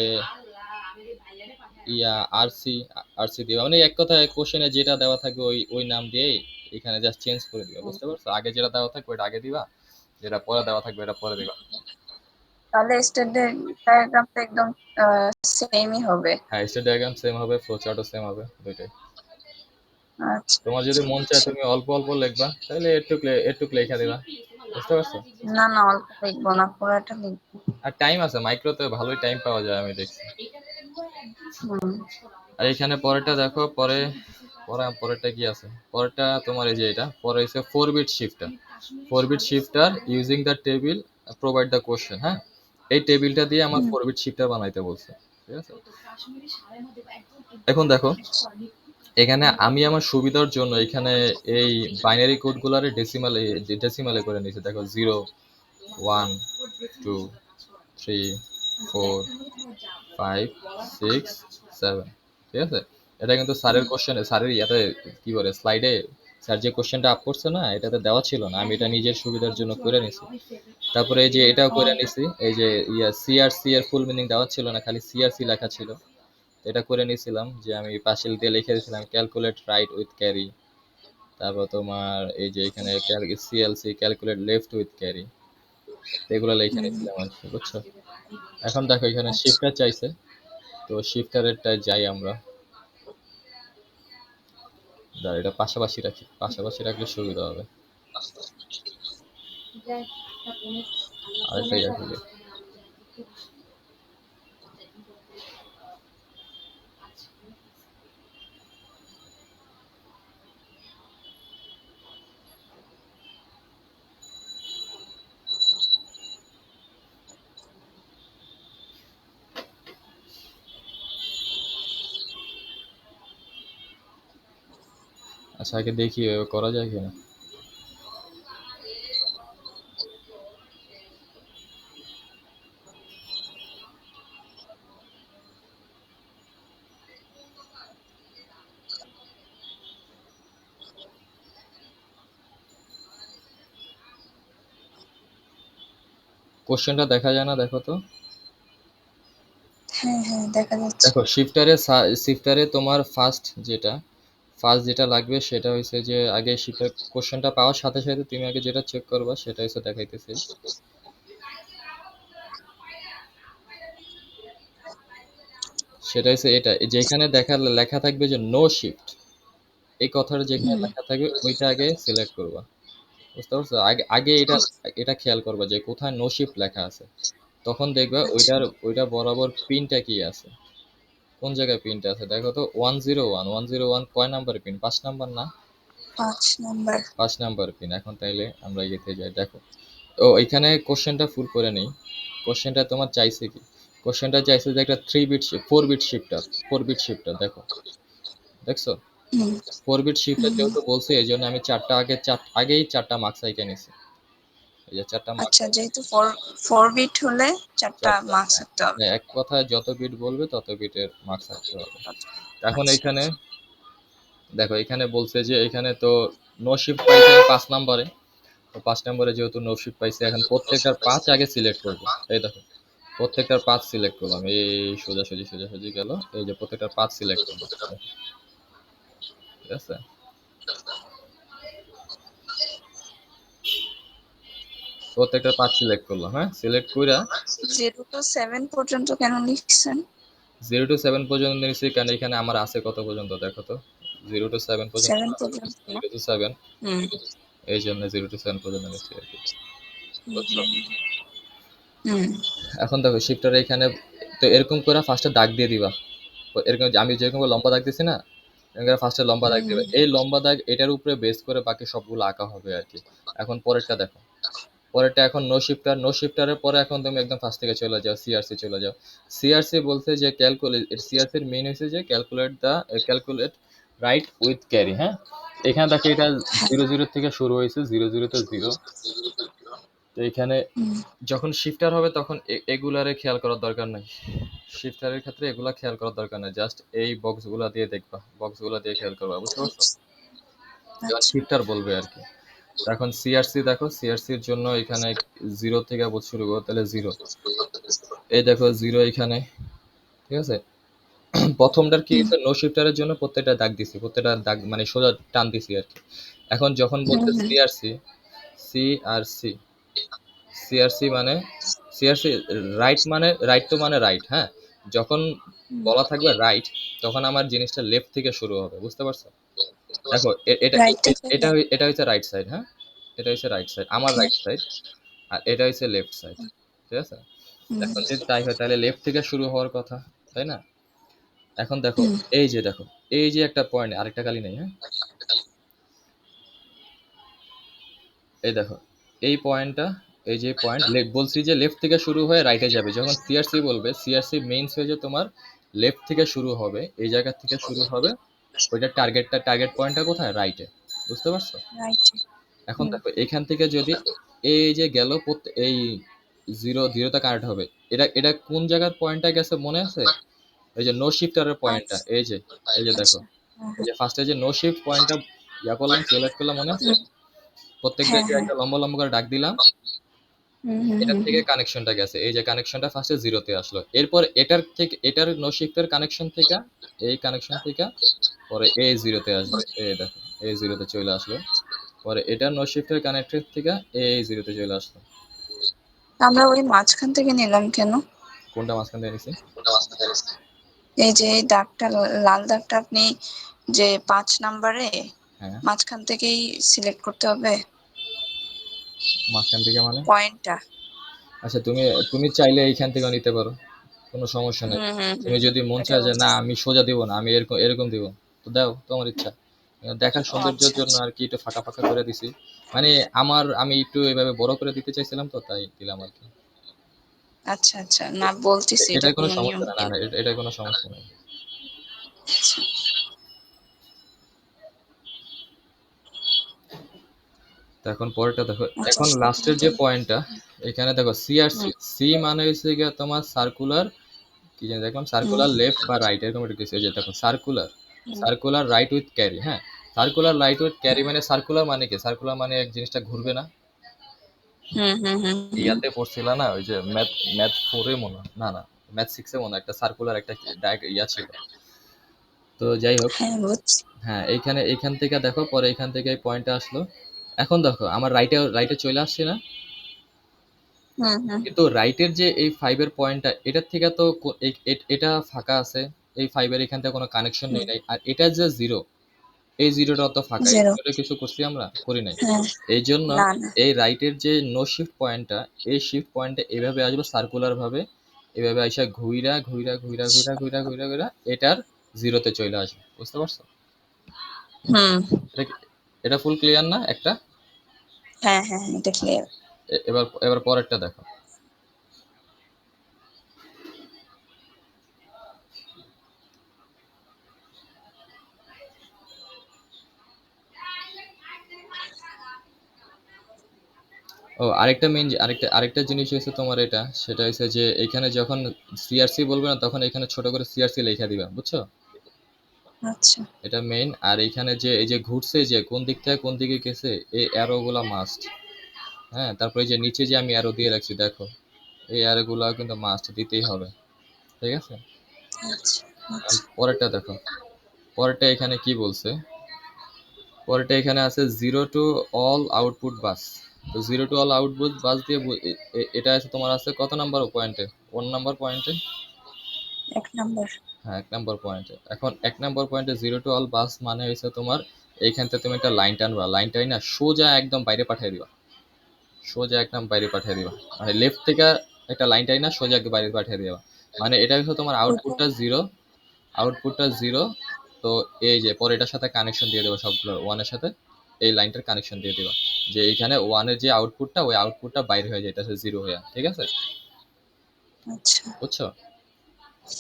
ইয়া আরসি, আরসি দিবা, মানে এক কথায় কোশ্চেনে যেটা দেওয়া থাকবে ওই ওই নাম দিয়েই এখানে জাস্ট চেঞ্জ করে দিবা, বুঝতে পারছো। আগে যেটা দেওয়া থাকবে ওটা আগে দিবা, যেটা পরে দেওয়া থাকবে এটা পরে দিবা। তাহলে স্টেট ডায়াগ্রামটা একদম সেমই হবে। হ্যাঁ, স্টেট ডায়াগ্রাম সেম হবে, ফ্লো চার্টও সেম হবে, দুইটাই। আচ্ছা, তোমার যদি মন চায় তুমি অল্প অল্প লিখবা, তাহলে একটু একটু লেখা দিবা, বুঝতে পারছো। না না, অল্প লিখবো না, পুরোটা লিখবো। আর টাইম আছে, মাইক্রোতে ভালোই টাইম পাওয়া যায় আমি দেখছি। হুম, আর এখানে পরেরটা দেখো, পরেরটা কি আছে, পরেরটা তোমার এই যে এটা পরে হচ্ছে 4 bit shifter, 4 bit shifter using the table provide the question. হ্যাঁ, এই টেবিলটা দিয়ে আমার হুম, 4 বিট শিফটার বানাইতে বলছে, ঠিক আছে। এখন দেখো এখানে আমি আমার সুবিধার জন্য এখানে এই বাইনারি কোডগুলারে ডেসিমালে করে নিয়েছি। দেখো 0, 1, 2, 3, 4, 5, 6, 7, ঠিক আছে। এটা কিন্তু স্যারের কোশ্চেনে, স্যারের ইয়াতে কি বলে স্লাইডে স্যার যে কোশ্চেনটা আপ করছে না, এটাতে দেওয়া ছিল না, আমি এটা নিজের সুবিধার জন্য করে নিছি। তারপরে এই যে এটাও করে নিছি, এই যে সিআরসি এর ফুল মিনিং দেওয়া ছিল না, খালি সিআরসি লেখা ছিল। এটা করে নিয়েছিলাম যে আমি পাশেল দিয়ে লিখে দিয়েছিলাম ক্যালকুলেট রাইট উইথ ক্যারি। তারপর তোমার এই যে এখানে CLC calculate left with carry, এগুলো লিখে হুম, নিয়েছিলাম আর কি, বুঝছো। এখন দেখো এখানে আচ্ছা, শিফটার চাইছে, তো শিফটারেরটায় যাই আমরা। দাঁড়া, এটা পাশাপাশি রাখি, পাশাপাশি রাখলে সুবিধা হবে। আরেকটাই রাখি। আচ্ছা আগে দেখি এভাবে করা যায় কিনা। কোশ্চেনটা দেখা যায় না, দেখো তো। হ্যাঁ হ্যাঁ, দেখা যাচ্ছে। দেখো শিফটারে তোমার ফার্স্ট যেটা লাগবে সেটা হচ্ছে যে আগে শিফটার কোশ্চেনটা পাওয়ার সাথে সাথে তুমি আগে যেটা চেক করবা সেটা হচ্ছে দেখাইতেছি। সেটা হচ্ছে এটা, যেখানে লেখা থাকবে যে নো শিফট, এই কথাটা যেখানে হুম, লেখা থাকবে ওইটা আগে সিলেক্ট করবা, বুঝতে পারছো। আগে আগে এটা এটা খেয়াল করবা যে কোথায় নো শিফট লেখা আছে, তখন দেখবা আচ্ছা, ওইটা বরাবর পিনটা কি আছে, কোন জায়গায় পিনটা আছে। দেখো তো 101 কয় নাম্বার পিন, 5 নাম্বার না, 5 নাম্বার। 5 number pin. এখন তাইলে আমরা ইয়েতে যাই, দেখো। ও এখানে কোশ্চেনটা ফুল করে নেই। কোশ্চেনটা তোমার চাইছে কি, কোশ্চেনটা চাইছে যে একটা 4 বিট শিফটার দেখো, দেখছো। হুম, 4 বিট শিফটার হুম, যেহেতু বলছে এই জন্য আমি আগেই 4টা মার্কস আইকে নিছি, এই যে 4টা মার্কস। আচ্ছা, যেহেতু ফোর ফোর বিট হলে 4টা চারটা, মার্কস হ্যাঁ। থাকতে হবে। হ্যাঁ, এক কথায় যত বিট বলবে তত বিটের মার্কস থাকতে হবে। এখন আচ্ছা, এইখানে দেখো এখানে বলছে যে এখানে তো নো শিফট পাইছে 5 নম্বরে। তো 5 নম্বরে যেহেতু নো শিফট পাইছে, এখন প্রত্যেকটার 5 আগে সিলেক্ট করব। এই দেখো প্রত্যেকটার 5 সিলেক্ট করলাম, এই সোজাসুজি সোজাসুজি গেল, এই যে প্রত্যেকটার 5 সিলেক্ট করলাম, ঠিক আছে। প্রত্যেকটার 5 সিলেক্ট করলাম, হ্যাঁ সিলেক্ট কইরা 0 to 7 পর্যন্ত কেন লিখছেন? 0 to 7 পর্যন্ত নিয়েছি কারণ এখানে আমার আছে কত পর্যন্ত দেখো তো, 0 to 7 পর্যন্ত 7 না, পর্যন্ত না? 0 to 7, হুম এই জন্য 0 to 7 পর্যন্ত নিয়েছি আর কি, হুম বুঝছো। হুম এখন দেখো শিফটার এখানে তো এরকম করে ফার্স্টে দাগ দিয়ে দিবা, তো এরকম আমি যেরকম করে লম্বা দাগ দিছি না, এরকম করে ফার্স্টে লম্বা দাগ দিবা, এই লম্বা দাগ এটার উপরে বেস করে বাকি সবগুলো আঁকা হবে আর কি। এখন পরেরটা দেখো, পরেরটা এখন নো শিফটার, নো শিফটারের পরে এখন তুমি একদম ফার্স্ট থেকে চলে যাও, সিআরসি চলে যাও। সিআরসি বলতে যে ক্যালকুলেট, সিআরসির মেইন হচ্ছে যে ক্যালকুলেট রাইট উইথ ক্যারি, হ্যাঁ। এখানে দেখো এটা 0 0 থেকে শুরু হয়েছে, 0 0 তে 0। তো এখানে হুম যখন শিফটার হবে তখন এগুলারে খেয়াল করার দরকার নাই, শিফটারের ক্ষেত্রে এগুলা খেয়াল করার দরকার নাই, জাস্ট এই বক্সগুলা দিয়ে দেখবা, বক্সগুলা দিয়ে খেয়াল করবা, বুঝতে পারছো। যখন আচ্ছা শিফটার বলবে আর কি। এখন সিআরসি দেখো, সিআরসির জন্য এখানে 0 থেকে শুরু করো, তাহলে 0, এই দেখো 0 এখানে, ঠিক আছে। প্রথমটার কি হুম হয়েছে, নো শিফটারের জন্য প্রত্যেকটা দাগ দিছি, প্রত্যেকটা দাগ মানে সোজা টান দিছি আর কি। এখন যখন বলছে হুম সিআরসি, সিআরসি, সিআরসি মানে সিআরসি রাইট, মানে রাইট তো মানে রাইট, হ্যাঁ। যখন বলা থাকবে রাইট, তখন আমার জিনিসটা লেফট থেকে শুরু হবে, বুঝতে পারছো। দেখো এটা রাইট এটা থেকে এটা হচ্ছে রাইট সাইড, হ্যাঁ। এটা হচ্ছে রাইট সাইড, আমার ওকে রাইট সাইড, আর এটা হচ্ছে লেফট সাইড, ঠিক আছে। হুম এখন যদি তাই হয় তাহলে লেফট থেকে শুরু হওয়ার কথা, তাই না। এখন দেখো হুম এই যে দেখো, এই যে একটা পয়েন্ট, আরেকটা কালি নেই, হ্যাঁ। এই দেখো এই পয়েন্টটা, এই যে পয়েন্ট বলছি যে লেফট থেকে শুরু হয়ে রাইটে যাবে, যখন সিআরসি বলবে, সিআরসি মেইনস হয়ে যে তোমার লেফট থেকে শুরু হবে, এই জায়গা থেকে শুরু হবে, ওইটা টার্গেট পয়েন্টটা কোথায়, রাইটে, বুঝতে পারছো। রাইট এখন হুম দেখো এখান থেকে যদি এই যে গেল এই 0 0তে কানেক্ট হবে, এটা এটা কোন জায়গার পয়েন্টটা গেছে মনে আছে, এই যে নো শিফটারের পয়েন্টটা, আচ্ছা এই যে দেখো, আচ্ছা হ্যাঁ এই হ্যাঁ যে ফার্স্টে যে নো শিফট পয়েন্টটা ইয়া করলাম, সিলেক্ট করলাম, মনে আছে। হুম, প্রত্যেকটা হ্যাঁ যে হ্যাঁ একটা লম্বা লম্বা করে ডাক দিলাম, হুম হুম এটার হুম থেকে হুম কানেকশনটা গেছে, এই যে কানেকশনটা ফার্স্টে 0 তে আসলো, এরপর এটার থেকে এটার নো শিফটের কানেকশন থেকে, এই কানেকশন থেকে পরে এই 0 তে আসবে, এই দেখো এই 0 তে চলে আসলো, পরে এটার নো শিফটের কানেক্টেড থেকে এই 0 তে চলে আসলো। আমরা ওই মাঝখান থেকে নিলাম কেন? কোনটা মাঝখান দিয়ে নিছি? এই যে এই দাগটা, লাল দাগটা আপনি যে 5 নাম্বারে হ্যাঁ, মাঝখান থেকেই সিলেক্ট করতে হবে মাঝখান থেকে মানে, পয়েন্টটা। আচ্ছা তুমি তুমি চাইলে এইখান থেকেও নিতে পারো, কোনো সমস্যা নেই। হুম হুম তুমি হুম যদি মন এটা চায় যে না বলতেছি। আমি সোজা দিব না, আমি এরকম এরকম দিব, তো দাও, তোমার ইচ্ছা। দেখার ও সৌন্দর্যের আচ্ছা জন্য আচ্ছা আর কি একটু ফাঁকা ফাঁকা করে দিছি, মানে আমি একটু এভাবে বড় করে দিতে চাইছিলাম, তো তাই দিলাম আর কি। আচ্ছা আচ্ছা না বলতেছি এটা এটার কোনো কোনো নিয়ম সমস্যা না, না কিনা। না, এটার কোনো সমস্যা নেই। আচ্ছা তো এখন পরেরটা দেখো, আচ্ছা এখন লাস্টের যে সুন্দর। পয়েন্টটা, এখানে দেখো সিআরসি, হুম সি মানে হচ্ছে গিয়ে তোমার সার্কুলার, কি জানি দেখলাম হুম সার্কুলার লেফট বা রাইট এরকম একটা কিছু, এই যে দেখো circular, hmm circular right with carry, হ্যাঁ। সার্কুলার রাইট উইথ ক্যারি মানে সার্কুলার মানে কি, সার্কুলার মানে এক জিনিসটা ঘুরবে না। হুম হুম হুম হুম ইয়াতে পড়ছিল না, ওই যে ম্যাথ 4-এ মনে হয়, না না ম্যাথ 6-এ মনে হয় একটা সার্কুলার একটা ইয়া ছিল। তো যাই হোক, হ্যাঁ বুঝছি। হ্যাঁ এইখান থেকে দেখো, পরে এইখান থেকে এই পয়েন্টটা আসলো। এখন দেখো আমার রাইটে রাইটে চলে আসছে না, হুম হুম কিন্তু রাইটের যে এই 5 এর পয়েন্টটা, এটার থেকে তো এটা ফাঁকা আছে, এই 5 এর এখান থেকে কোনো কানেকশন নেই হুম নাই, আর এটা যে 0, এই 0টা তো ফাঁকা, এই জিরো 0 কিছু করছি আমরা, করি নাই। হ্যাঁ এই জন্য না না এই রাইটের যে নো শিফট পয়েন্টটা, এই শিফট পয়েন্টে এভাবে আসবে সার্কুলার ভাবে, এভাবে আইসা ঘুইরা ঘুইরা ঘুইরা ঘুইরা ঘুইরা ঘুইরা ঘুইরা এটার 0 তে চলে আসবে, বুঝতে পারছো। হুম এটা এটা ফুল ক্লিয়ার না একটা। হ্যাঁ হ্যাঁ এটা ক্লিয়ার। এবার এবার পরেরটা দেখো, ও আরেকটা মেইন, আরেকটা জিনিস হচ্ছে তোমার এটা, সেটা হচ্ছে যে এখানে যখন সিআরসি বলবে না, তখন এখানে ছোট করে সিআরসি লেখা দিবা, বুঝছো। আচ্ছা এটা মেইন। আর এইখানে যে এই যে ঘুরছে, যে কোন দিক থেকে কোন দিকে গেছে, এই অ্যারোগুলা মাস্ট। হ্যাঁ, তারপরে এই যে নিচে যে আমি অ্যারো দিয়ে রাখছি দেখো, এই অ্যারোগুলা কিন্তু মাস্ট দিতেই হবে, ঠিক আছে? আচ্ছা আর আচ্ছা পরেরটা দেখো, পরেরটা এখানে কি বলছে, পরেরটা এখানে আছে জিরো টু অল আউটপুট বাস। তো জিরো টু অল আউটপুট বাস দিয়ে এটা আছে তোমার, আছে কত নাম্বার পয়েন্টে? 1 নাম্বার পয়েন্টে। 1 নম্বর। হ্যাঁ, 1 নাম্বার পয়েন্টে। এখন 1 নাম্বার পয়েন্টে জিরো টু অল বাস মানে হয়েছে তোমার এইখান থেকে তুমি একটা লাইন টানবা, লাইনটাই না সোজা একদম বাইরে পাঠিয়ে দিবা, সোজা একদম বাইরে পাঠিয়ে দিবা। মানে লেফট থেকে একটা লাইনটাই না সোজা একদম বাইরে পাঠিয়ে দিবা। মানে এটা হচ্ছে তোমার ওকে আউটপুটটা জিরো, আউটপুটটা জিরো। তো এই যে পরে এটার সাথে কানেকশন দিয়ে দেবো, সবগুলো ওয়ানের সাথে এই লাইনটার কানেকশন দিয়ে দিবা, যে এইখানে ওয়ানের যে আউটপুটটা, ওই আউটপুটটা বাইরে হয়ে যাইতেছে জিরো হয়ে, ঠিক আছে? আচ্ছা বুঝছো?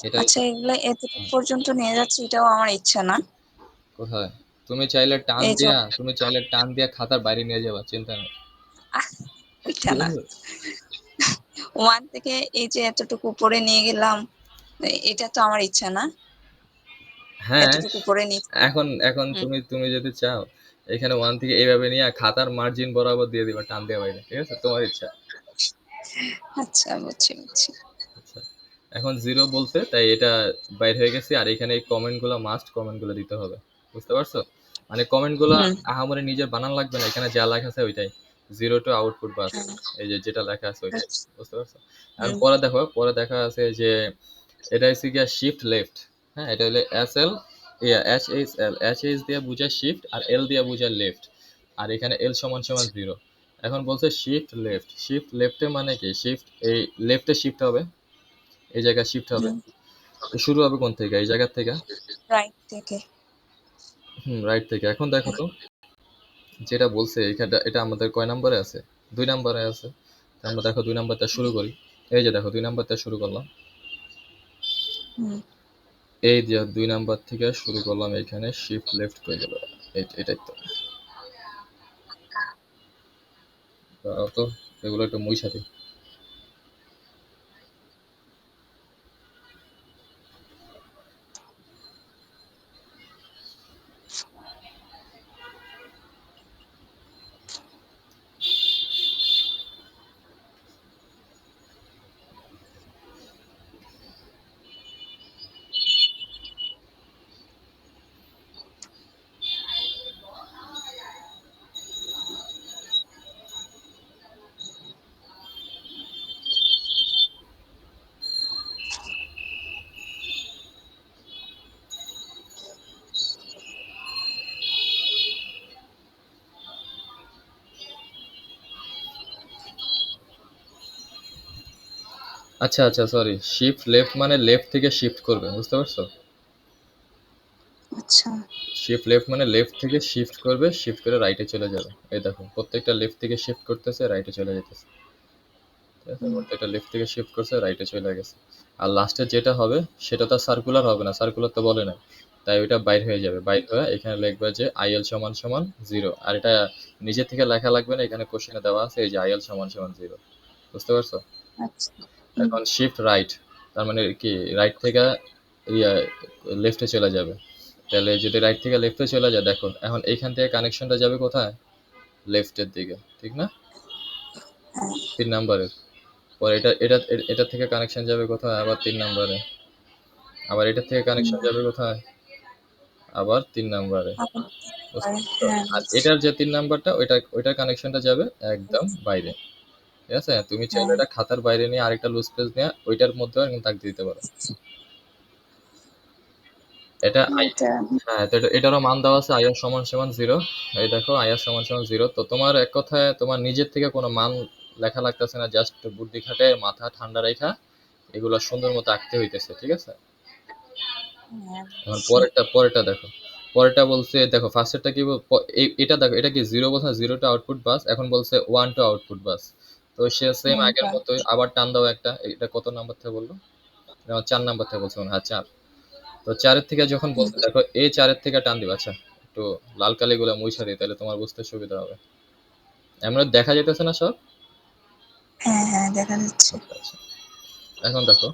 এটা আচ্ছা, এগুলো এতটুকু পর্যন্ত নিয়ে যাচ্ছে, এটাও আমার ইচ্ছা না। কোথায়? তুমি চাইলে টান এই যে দিয়া, তুমি চাইলে টান দিয়া খাতার বাইরে নিয়ে যাবা, চিন্তা নেই, আহ, ওইটা ঠিক না, আছে? 1 থেকে এই যে এতটুকু উপরে নিয়ে গেলাম, এটা তো আমার ইচ্ছা না। হ্যাঁ, এতটুকু উপরে নিয়ে এখন এখন হুম, তুমি তুমি যদি চাও এখানে ওয়ান থেকে এইভাবে নিয়ে খাতার মার্জিন বরাবর দিয়ে দিবা, টান দেওয়া বাইরে, ঠিক আছে? তোমার ইচ্ছা। আচ্ছা বুঝছি বুঝছি। আচ্ছা, এখন জিরো বলছে তাই এটা বাইর হয়ে গেছে। আর এখানে এই কমেন্ট গুলো মাস্ট, কমেন্ট গুলো দিতে হবে, বুঝতে পারছো? মানে কমেন্ট গুলো হুম আহামরি নিজের বানান লাগবে না, এখানে যা লেখা আছে ওইটাই, জিরো টু আউটপুট বাস, হ্যাঁ, এই যে যেটা লেখা আছে ওইটাই, আচ্ছা, বুঝতে পারছো? আর হুম পরে দেখো, পরে দেখা আছে যে এটা হচ্ছে গিয়া শিফট লেফট। হ্যাঁ, এটা হলো S L, H H L, H H দিয়ে বোঝায় শিফট আর এল দিয়ে বোঝায় লেফট। আর এখানে এল সমান সমান জিরো। এখন বলছে শিফট লেফট, শিফট লেফটে মানে কি, শিফট এই লেফটে শিফট হবে, এই জায়গায় শিফট হবে। হুম, তো শুরু হবে কোন থেকে? এই জায়গা থেকে। রাইট থেকে। হুম, রাইট থেকে। এখন দেখো তো, যেটা বলছে এখানটা, এটা আমাদের কয় নম্বরে আছে? 2 নম্বরে আছে। তো আমরা দেখো 2 নাম্বারটা শুরু করি। এই যে দেখো 2 নাম্বারটা শুরু করলাম, হুম এই যে 2 নাম্বার থেকে শুরু করলাম, এখানে শিফট লেফট করে গেল, এটাই তো। দাঁড়াও তো, এগুলো একটু মুইছা দিই। আচ্ছা আচ্ছা, সরি, শিফট লেফট মানে লেফট থেকে শিফট করবে, বুঝতে পারছো? আচ্ছা শিফট লেফট মানে লেফট থেকে শিফট করবে, শিফট করে রাইটে চলে যাবে। এই দেখো প্রত্যেকটা লেফট থেকে শিফট করতেছে, রাইটে চলে যেতেছে, ঠিক আছে? হুম প্রত্যেকটা লেফট থেকে শিফট করছে, রাইটে চলে গেছে। আর লাস্টে যেটা হবে সেটা তো সার্কুলার হবে না, সার্কুলার তো বলে নাই। তাই ওইটা বাইর হয়ে যাবে, বাইর হয়ে এখানে লিখবে যে আইএল সমান সমান জিরো। আর এটা নিজে থেকে লেখা লাগবে না, এখানে কোশ্চেনে দেওয়া আছে এই যে আইএল সমান সমান জিরো, বুঝতে পারছো? আচ্ছা হুম এখন শিফট রাইট, তার মানে কি রাইট থেকে ইয়া লেফটে চলে যাবে। তাহলে যদি রাইট থেকে লেফটে চলে যায়, দেখো এখন এইখান থেকে কানেকশনটা যাবে কোথায়? লেফটের দিকে, ঠিক না? হ্যাঁ 3 নাম্বারের পরে এটা থেকে কানেকশন যাবে কোথায়? আবার 3 নাম্বারে। আবার এটা থেকে হুম কানেকশন যাবে কোথায়? আবার 3 নাম্বারে। আবার বুঝতে পরে, পারছো? হ্যাঁ আর বুঝছি। এটার যে 3 নাম্বারটা, ওইটার কানেকশনটা যাবে একদম বাইরে, ঠিক আছে? তুমি চাইলে হ্যাঁ এটা খাতার বাইরে নিয়ে আরেকটা লুজ পেজ নিয়ে ওইটার মধ্যেও এরকম দাগ দিতে পারো। এটা এটা হ্যাঁ, তো এটারও মান দেওয়া আছে আইআর সমান সমান জিরো। এই দেখো আইআর সমান সমান জিরো। তো তোমার এক কথায় তোমার নিজের থেকে কোনো মান লেখা লাগতেছে না, জাস্ট বুদ্ধি খাটে মাথা ঠান্ডা রেখা এগুলো সুন্দর মতো আঁকতে হইতেছে, ঠিক আছে? হ্যাঁ এখন বুঝছি। পরেরটা দেখো, পরেরটা বলছে দেখো ফার্স্টেরটা কি এটা দেখো, এটা কি জিরো বলছে, জিরো টু আউটপুট বাস। এখন বলছে ওয়ান টু আউটপুট বাস। তো সে সেম ওয়ান আগের পার্ট। মতোই আবার টান দাও একটা, এটা কত নাম্বার থেকে বললো? 4 নাম্বার থেকে বলছে মনে হয়, হ্যাঁ 4। তো 4-এর থেকে যখন হুম বলছে দেখো, এই 4-এর থেকে টান দিবা। আচ্ছা, একটু লাল কালিগুলো মুছে দিই, তাহলে তোমার বুঝতে সুবিধা হবে। এমন দেখা যেতেছে না সব? হ্যাঁ হ্যাঁ দেখা যাচ্ছে। আচ্ছা আচ্ছা, এখন দেখো,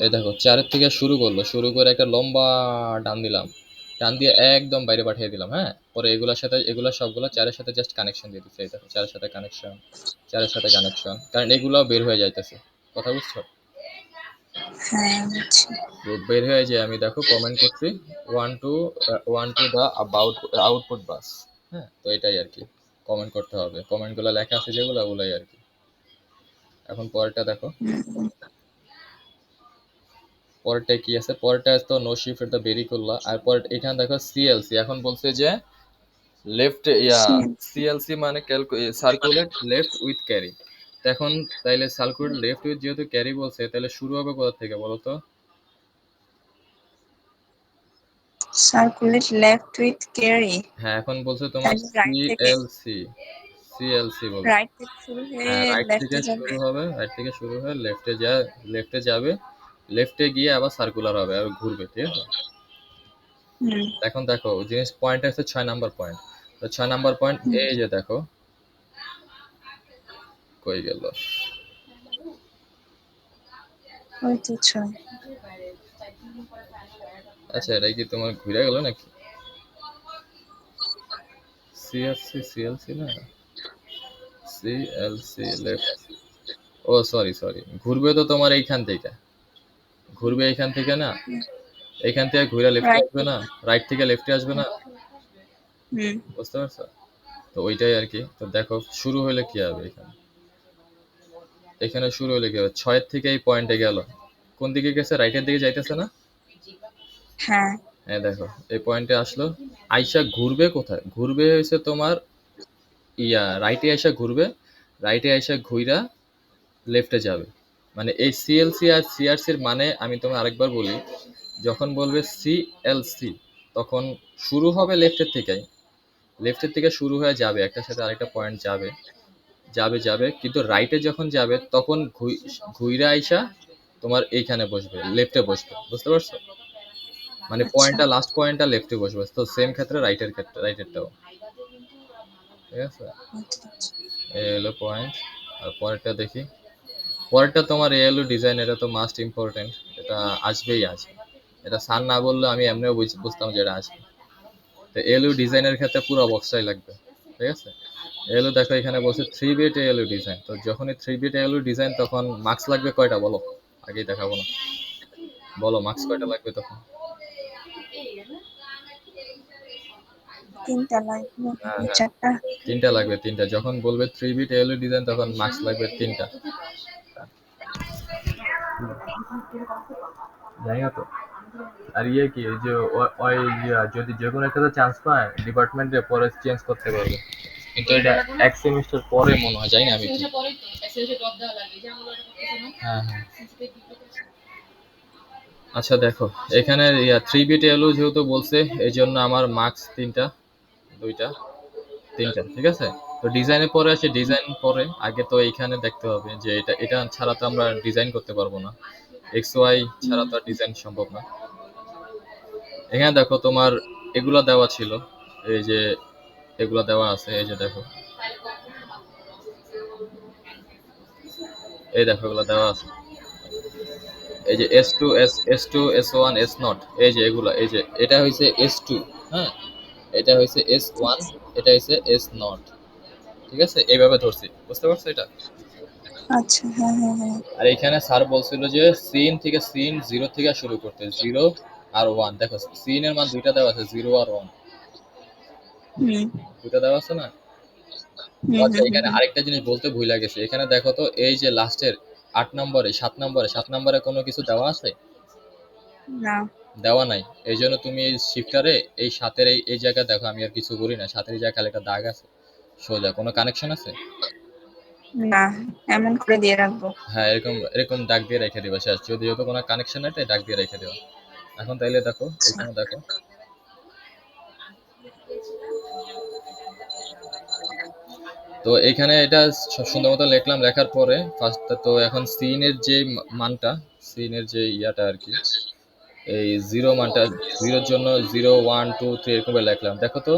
এই দেখো 4 থেকে শুরু করলো, শুরু করে একটা লম্বা টান দিলাম, টান দিয়ে একদম বাইরে পাঠিয়ে দিলাম। হ্যাঁ, পরে এগুলোর সাথে এগুলো সবগুলো 4-এর সাথে জাস্ট কানেকশন দিয়ে দিচ্ছি। এই দেখো 4-এর সাথে কানেকশন, 4-এর সাথে কানেকশন, কারণ এগুলো বের হয়ে যাইতেছে। কথা বুঝছো? হ্যাঁ বুঝছি। তো বের হয়ে যায়, আমি দেখো কমেন্ট করছি one two the about output bus. হ্যাঁ, তো এটাই আর কি কমেন্ট করতে হবে। কমেন্টগুলো লেখা আছে যেগুলো, ওগুলাই আর কি। এখন পরেরটা দেখো, হুম, পরেরটা কি আছে? পরেরটা তো নো শিফট দা বেরি করলা। আর পরে এখানে দেখো সিএলসি এখন বলছে যে লেফট সিএলসি মানে সার্কুলেট লেফট উইথ ক্যারি। এখন তাইলে সার্কুলেট লেফট উইথ যেহেতু ক্যারি বলছে, তাহলে শুরু হবে কোথা থেকে বলো তো? Circulate left with carry. হ্যাঁ, এখন বলছে তোমার তাহলে রাইট থেকে, সিএলসি, সিএলসি বলছে। রাইট থেকে শুরু হয়ে হ্যাঁ, রাইট থেকে লেফটে যাবে। শুরু হবে, রাইট থেকে শুরু হয়ে লেফটে যাবে, লেফটে গিয়ে আবার সার্কুলার হবে আর ঘুরবে, ঠিক আছে? হুম এখন দেখো জিনিস পয়েন্ট আছে 6 নাম্বার পয়েন্ট। তো 6 নাম্বার পয়েন্ট হুম, এই যে দেখো কই গেল। ওই তো 6। আচ্ছা, এটা কি তোমার ঘুরে গেল নাকি? সিএলসি, সিএলসি না, সিএলসি লেফট। ও সরি সরি, ঘুরবে তো তোমার এইখান থেকে, ঘুরবে এইখান থেকে না, এইখান থেকে ঘুরে লেফটে রাইট আসবে না, থেকে। রাইট থেকে লেফটে আসবে না। হুম, বুঝতে পারছো? তো ওইটাই আর কি। তো দেখো শুরু হলে কি হবে এখানে, এখানে শুরু হলে কি হবে? 6 থেকে এই পয়েন্টে গেল, কোন দিকে গেছে? রাইটের দিকে যাইতেছে না? হ্যাঁ হ্যাঁ দেখো এই পয়েন্টে আসলো, আইসা ঘুরবে কোথায়? ঘুরবে হয়েছে তোমার রাইটে আইসা ঘুরবে, রাইটে আইসা ঘুইরা লেফটে যাবে। মানে এই সিএলসি আর সিআরসির মানে আমি তোমাকে আরেকবার বলি, যখন বলবে সিএলসি তখন শুরু হবে লেফটের থেকেই, লেফটের থেকে শুরু হয়ে যাবে, একটার সাথে আরেকটা পয়েন্ট যাবে, যাবে যাবে, কিন্তু রাইটে যখন যাবে তখন ঘুইরা আইসা তোমার এইখানে বসবে, লেফটে বসবে। বুঝতে পারছো? মানে আচ্ছা লাস্ট পয়েন্টটা লেফটে বসবে। তো সেম ক্ষেত্রে রাইটেরটাও, ঠিক আছে? আচ্ছা আচ্ছা। এই হলো পয়েন্ট। আর পরেরটা দেখি, পরেরটা তোমার এই হলো ডিজাইন, এটা তো মাস্ট ইম্পর্টেন্ট, এটা আসবেই আসবে। এটা সার না বললে আমি এমনিও বুঝতাম যে এটা আসবে। তো এলইউ ডিজাইনের ক্ষেত্রে পুরো বক্সটাই লাগবে, ঠিক আছে? এলইউ দেখো এখানে বলছে 3 বিট এলইউ ডিজাইন। তো যখনই 3 বিট এলইউ ডিজাইন তখন মার্কস লাগবে কয়টা বলো? আগেই দেখাবো না, বলো মার্কস কয়টা লাগবে তখন? 3টা লাগবে, হ্যাঁ হ্যাঁ, 4টা। 3টা লাগবে, 3টা। যখন বলবে 3 বিট এলইউ ডিজাইন তখন মার্কস লাগবে 3টা। জানি না তো। আর ইয়ে কি, এই যে ওই যদি যে কোনো একটা চান্স পায় ডিপার্টমেন্টে, পরে চেঞ্জ করতে পারবে, কিন্তু এটা এক সেমিস্টার পরে মনে হয়, জানি না আমি ঠিক। হ্যাঁ হ্যাঁ। আচ্ছা দেখো, এখানে 3 বিট এলও যেহেতু বলছে, এই জন্য আমার মার্কস 3টা, 2টা, 3টা, ঠিক আছে? তো ডিজাইনের পরে আসে, ডিজাইন পরে, আগে তো এইখানে দেখতে হবে যে এটা এটা ছাড়া তো আমরা ডিজাইন করতে পারবো না, এক্স ওয়াই ছাড়া তো আর ডিজাইন সম্ভব না। এখানে দেখো তোমার এগুলা দেওয়া ছিল, এই যে এগুলা দেওয়া আছে, এই যে দেখো, এই দেখো এগুলা দেওয়া আছে, এই যে S2 S1 S0, এই যে এগুলা, এই যে এটা হইছে S2, হ্যাঁ, এটা হইছে S1, এটা হইছে S0, ঠিক আছে? এইভাবে ধরছি, বুঝতে পারছো এটা? আচ্ছা হ্যাঁ হ্যাঁ হ্যাঁ। আর এখানে স্যার বলছিল যে সিন জিরো থেকে শুরু করতে, জিরো আর ওয়ান। দেখো সিন এর মান দুইটা দেওয়া আছে, জিরো আর ওয়ান, হুম দুইটা দেওয়া আছে না? হুম আচ্ছা, হুম হুম এখানে হুম। আরেকটা জিনিস বলতে ভুলে গেছি, এখানে দেখো তো এই যে লাস্টের 8 নম্বরে, 7 নম্বরে কোনো কিছু দেওয়া আছে? না দেওয়া নাই। এই জন্য তুমি শিফটারে এই সাতের এই জায়গায় দেখো, আমি আর কিছু করি না, সাতের এই জায়গায় খালি একটা দাগ আছে সোজা, কোনো কানেকশন আছে? না, এমন করে দিয়ে রাখবো। হ্যাঁ, এরকম এরকম দাগ দিয়ে রেখে দিবা শেষ, যদি যেহেতু কোনো কানেকশন নাই তাই দাগ দিয়ে রেখে দিবা। এখন তাইলে দেখো, আচ্ছা এখানে দেখো, তো এখানে এটা সুন্দর মতো লিখলাম, লেখার পরে ফার্স্ট তো এখন সিনের যে মানটা, সিনের যে ইয়াটা আর কি, এই জিরো মানটা, জিরোর জন্য 0 1 2 3 এরকম করে লিখলাম। দেখো তো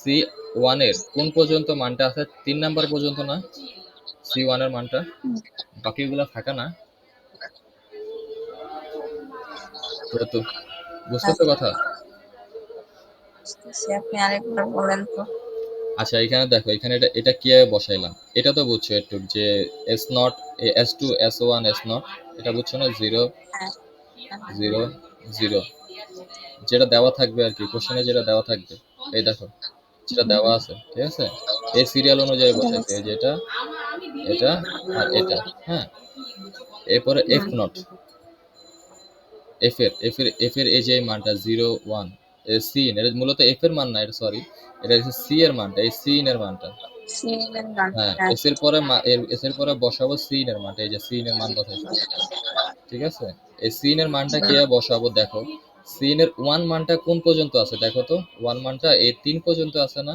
C1 এর কোন পর্যন্ত মানটা আছে? 3 নাম্বার পর্যন্ত না C1 এর মানটা? হুম, বাকিগুলো ফাঁকা না? তো বুঝতেছো কথা? বুঝতেছি, আপনি আরেকবার বলেন তো। আচ্ছা এখানে দেখো, এখানে এটা কি বসাইলাম, এটা তো বুঝছো একটু যে S not, S two, S one, S nought, এটা বুঝছো না? জিরো হ্যাঁ হ্যাঁ, জিরো জিরো, যেটা দেওয়া থাকবে আর কি, কোশ্চেনে যেটা দেওয়া থাকবে, এই দেখো যেটা দেওয়া আছে, ঠিক আছে? এই সিরিয়াল অনুযায়ী এটা বসাইছে, এই বুঝছি। যে এটা, এটা আর এটা, হ্যাঁ। এরপরে এফ হুম, নট, এফ এর এই যে মানটা 0 1, সিন, এটা মূলত এফ এর মান না, এটা সরি, এটা হচ্ছে সি এর মানটা, এই সিন এর মানটা। সিএম এর মান, হ্যাঁ, হ্যাঁ। এস এর পরে বসাবো সিন এর মানটা, এই যে সিন এর মান বসাইছি, ঠিক আছে? এই সিন এর মানটা কি বসাবো দেখো, সিন এর ওয়ান মানটা কোন পর্যন্ত আছে দেখো তো, ওয়ান মানটা এই 3 পর্যন্ত আছে না?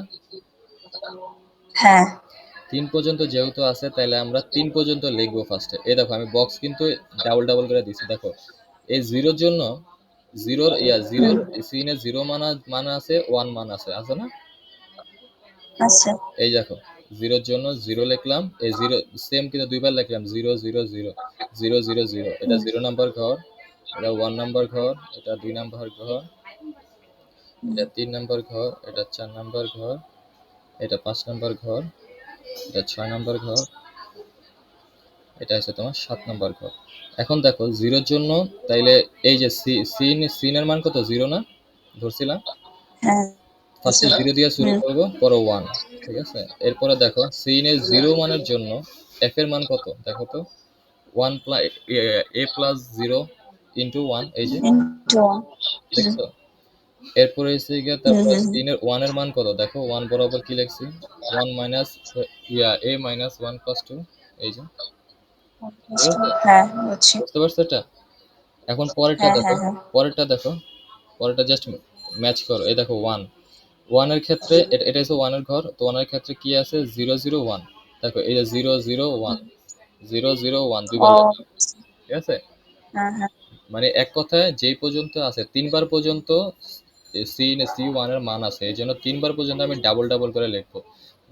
হ্যাঁ 3 পর্যন্ত যেহেতু আছে, তাহলে আমরা 3 পর্যন্ত লিখবো ফার্স্টে। এই দেখো আমি বক্স কিন্তু ডাবল ডাবল করে দিছি, দেখো এই জিরোর জন্য, জিরোর হুম, সিনের জিরো মান আছে, ওয়ান মান আছে, আছে না? আচ্ছা। এই দেখো জিরোর জন্য জিরো লিখলাম, এই জিরো সেম কিন্তু দুইবার লিখলাম, zero zero zero, zero zero zero, এটা হুম, 0 নাম্বার ঘর, এটা 1 নাম্বার ঘর, এটা 2 নাম্বার ঘর, হুম, এটা 3 নাম্বার ঘর, এটা 4 নাম্বার ঘর, এটা 5 নাম্বার ঘর, এটা 6 নাম্বার ঘর, এটা হচ্ছে তোমার 7 নাম্বার ঘর। এখন দেখো জিরোর জন্য, তাইলে এই যে সিনের মান কত, জিরো না ধরছিলাম? হ্যাঁ ফার্স্টে জিরো। জিরো দিয়ে শুরু হুম, করবো, পরে ওয়ান, ঠিক আছে? এরপরে দেখো সিনের জিরো মানের জন্য এফ এর মান কত দেখো তো, ওয়ান প্লাস এ প্লাস জিরো ইন্টু ওয়ান, এই যে ইন্টু ওয়ান। হুম, দেখছো? এরপরে এসে গিয়ে হুম, তারপরে হুম, সিনের ওয়ান এর মান কত দেখো, ওয়ান বরাবর কি লিখছি, ওয়ান মাইনাস, এ মাইনাস ওয়ান প্লাস টু, এই যে, ঠিক আছে? হ্যাঁ বুঝছি। বুঝতে পারছো এটা? এখন পরেরটা হ্যাঁ দেখো, হ্যাঁ হ্যাঁ, পরেরটা দেখো, পরেরটা জাস্ট ম্যাচ করো, এই দেখো ওয়ান, ওয়ানের ক্ষেত্রে এটা হচ্ছে ওয়ানের ঘর, তো ওয়ানের ক্ষেত্রে কি আছে, জিরো জিরো ওয়ান, দেখো এই যে zero zero one, zero zero one দুইবার ও, লিখলাম, ঠিক আছে? হ্যাঁ হ্যাঁ, মানে এক কথায় যেই পর্যন্ত আছে 3 বার পর্যন্ত সি ওয়ান এর মান আছে, এই জন্য 3 বার পর্যন্ত আমি ডাবল ডাবল করে লিখবো।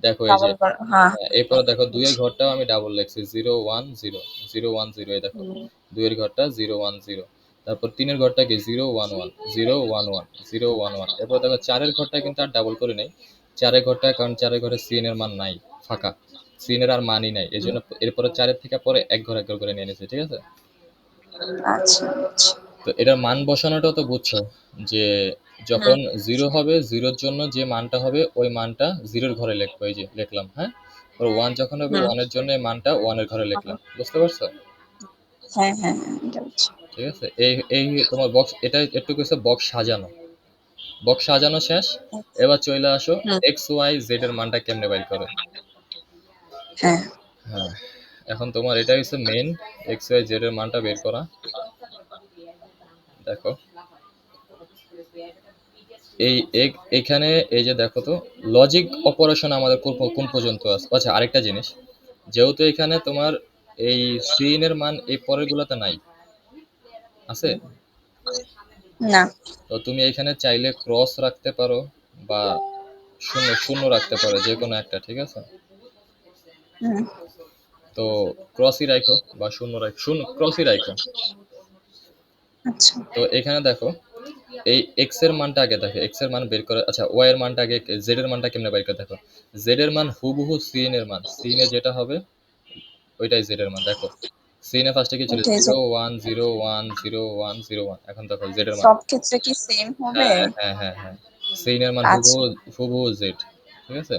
দেখো এই যে, ডাবল কর, হ্যাঁ। এরপরে দেখো দুইয়ের ঘরটাও আমি ডাবল লিখছি, zero one zero, zero one zero, এই দেখো হুম, দুইয়ের ঘরটা জিরো ওয়ান জিরো, তারপর তিনের ঘরটা কি zero one one, zero one one, zero one one. এরপর দেখো চারের ঘরটা কিন্তু আর ডাবল করে নেই, চারের ঘরটা, কারণ চারের ঘরে সিন এর মান নাই, ফাঁকা, সিন এর আর মানই নাই, এই জন্য এরপরে চারের থেকে পরে এক ঘর করে নিয়ে নিয়েছে, ঠিক আছে? আচ্ছা আচ্ছা। তো এটার মান বসানোটাও তো বুঝছো, যে হুম, যখন জিরো হবে, জিরোর জন্য যে মানটা হবে ওই মানটা জিরোর ঘরে লিখবো, এই যে লিখলাম, হ্যাঁ। আর ওয়ান যখন হবে, হুম, ওয়ানের জন্য এই মানটা ওয়ানের ঘরে লিখলাম, বুঝতে পারছো? হ্যাঁ হ্যাঁ হ্যাঁ, এটা বুঝছি। ঠিক আছে, এই এই তোমার বক্স, এটা একটু কিছু বক্স সাজানো, বক্স সাজানো শেষ। এবার চলে আসো হুম, এক্স ওয়াই জেড এর মানটা কেমনে বাইর করে। হ্যাঁ হ্যাঁ, এখন তোমার এটা হচ্ছে মেইন, এক্স ওয়াই জেড এর মানটা বের করা। দেখো এই এখানে এই যে দেখো তো, লজিক অপারেশন আমাদের কোন কোন পর্যন্ত আছে। আচ্ছা আরেকটা জিনিস, যেহেতু এখানে তোমার এই সিন এর মান এই পরের গুলাতে নাই, আছে, না। তো তুমি এখানে চাইলে ক্রস রাখতে পারো, বা শূন্য শূন্য রাখতে পারো, যে কোনো একটা, ঠিক আছে? হুম, তো ক্রসই রাখো বা শূন্য রাখো, শূন্য ক্রসই রাখো। আচ্ছা। তো এখানে দেখো এই এক্স এর মানটা আগে দেখো, এক্স এর মান বের করে, আচ্ছা ওয়াই এর মানটা আগে, জেড এর মানটা কেমনে বের করে দেখো, জেড এর মান হুবহু সিন এর মান, সিন এ যেটা হবে ওইটাই জেড এর মান। দেখো সিন এ ফার্স্টে কি ছিল, ওটাই যে, zero one zero one zero one zero one, এখন দেখো জেড এর মান, সব ক্ষেত্রে কি সেম হবে? হ্যাঁ হ্যাঁ হ্যাঁ হ্যাঁ, সিন এর মান আচ্ছা। হুবহু, হুবহু জেড, ঠিক আছে?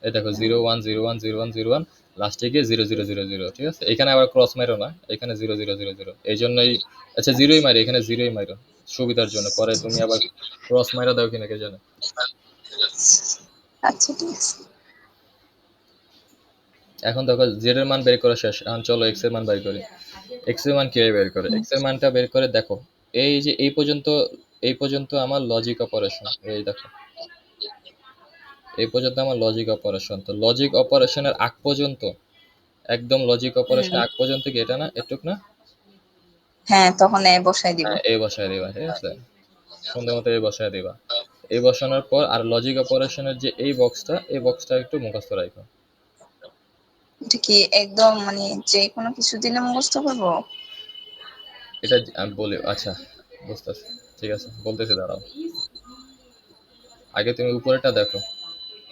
এই দেখো zero one zero one zero one zero one, লাস্টে গিয়ে জিরো জিরো জিরো জিরো, ঠিক আছে? এখানে আবার ক্রস মারো না, এখানে জিরো জিরো জিরো জিরো, এই জন্যই, আচ্ছা জিরোই মারি, এখানে জিরোই মারো সুবিধার জন্য, পরে তুমি আবার ক্রস মাইরা দাও কিনা কে জানে। আচ্ছা ঠিক আছে। এখন দেখো জেড এর মান বের করা শেষ, এখন চলো এক্স এর মান বের করি। এক্স এর মান কিভাবে বের করে, হুম, এক্স এর মানটা বের করে দেখো, এই যে এই পর্যন্ত আমার লজিক অপারেশন, এই দেখো এই পর্যন্ত আমার লজিক অপারেশন, তো লজিক অপারেশনের আগ পর্যন্ত, একদম লজিক অপারেশন হুম, আগ পর্যন্ত কি এটা না, এটুক না? হ্যাঁ তখন এ বসাই দিব। হ্যাঁ এই বসায় দিবা, ঠিক আছে, সুন্দর মতো এই বসায় দিবা। এই বসানোর পর আর লজিক অপারেশনের যে এই বক্সটা, এই বক্সটা একটু মুখস্থ রাখো। এটা কি একদম মানে যে কোনো কিছু দিলে মুখস্থ করবো? এটা আমি বলি, আচ্ছা বুঝতেছি, ঠিক আছে, বলতেছি, দাঁড়াও। আগে তুমি উপরেটা দেখো,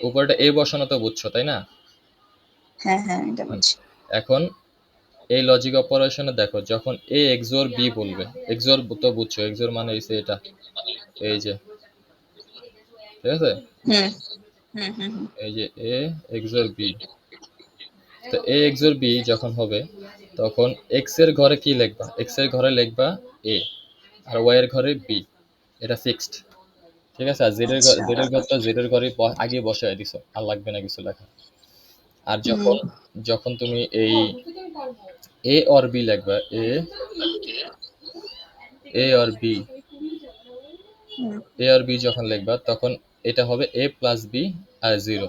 উপরেটা এ বসানো তো বুঝছো তাই না? হ্যাঁ হ্যাঁ, এটা হুম। বুঝছি। এখন এই লজিক অপারেশনে দেখো, যখন এ এক্সোর বি বলবে, এক্সোর তো বুঝছো, এক্সোর মানে হইছে এটা, এই যে, ঠিক আছে, হুম হুম হুম হুম। এই যে এ এক্সোর বি। তো এ এক্সোর বি যখন হবে, তখন এক্স এর ঘরে কি লিখবা? এক্স এর ঘরে লিখবা এ, আর ওয়াই এর ঘরে বি। এটা ফিক্সড, ঠিক আছে। আর আচ্ছা। জেড এর ঘরটা জেড এর ঘরে আগে বসায় দিছো, আর লাগবে না কিছু লেখা। আর হুম যখন তুমি এই এ অর বি লিখবা, এ অর বি, হুম। এ আর বি যখন লিখবা, তখন এটা হবে এ প্লাস বি আর জিরো,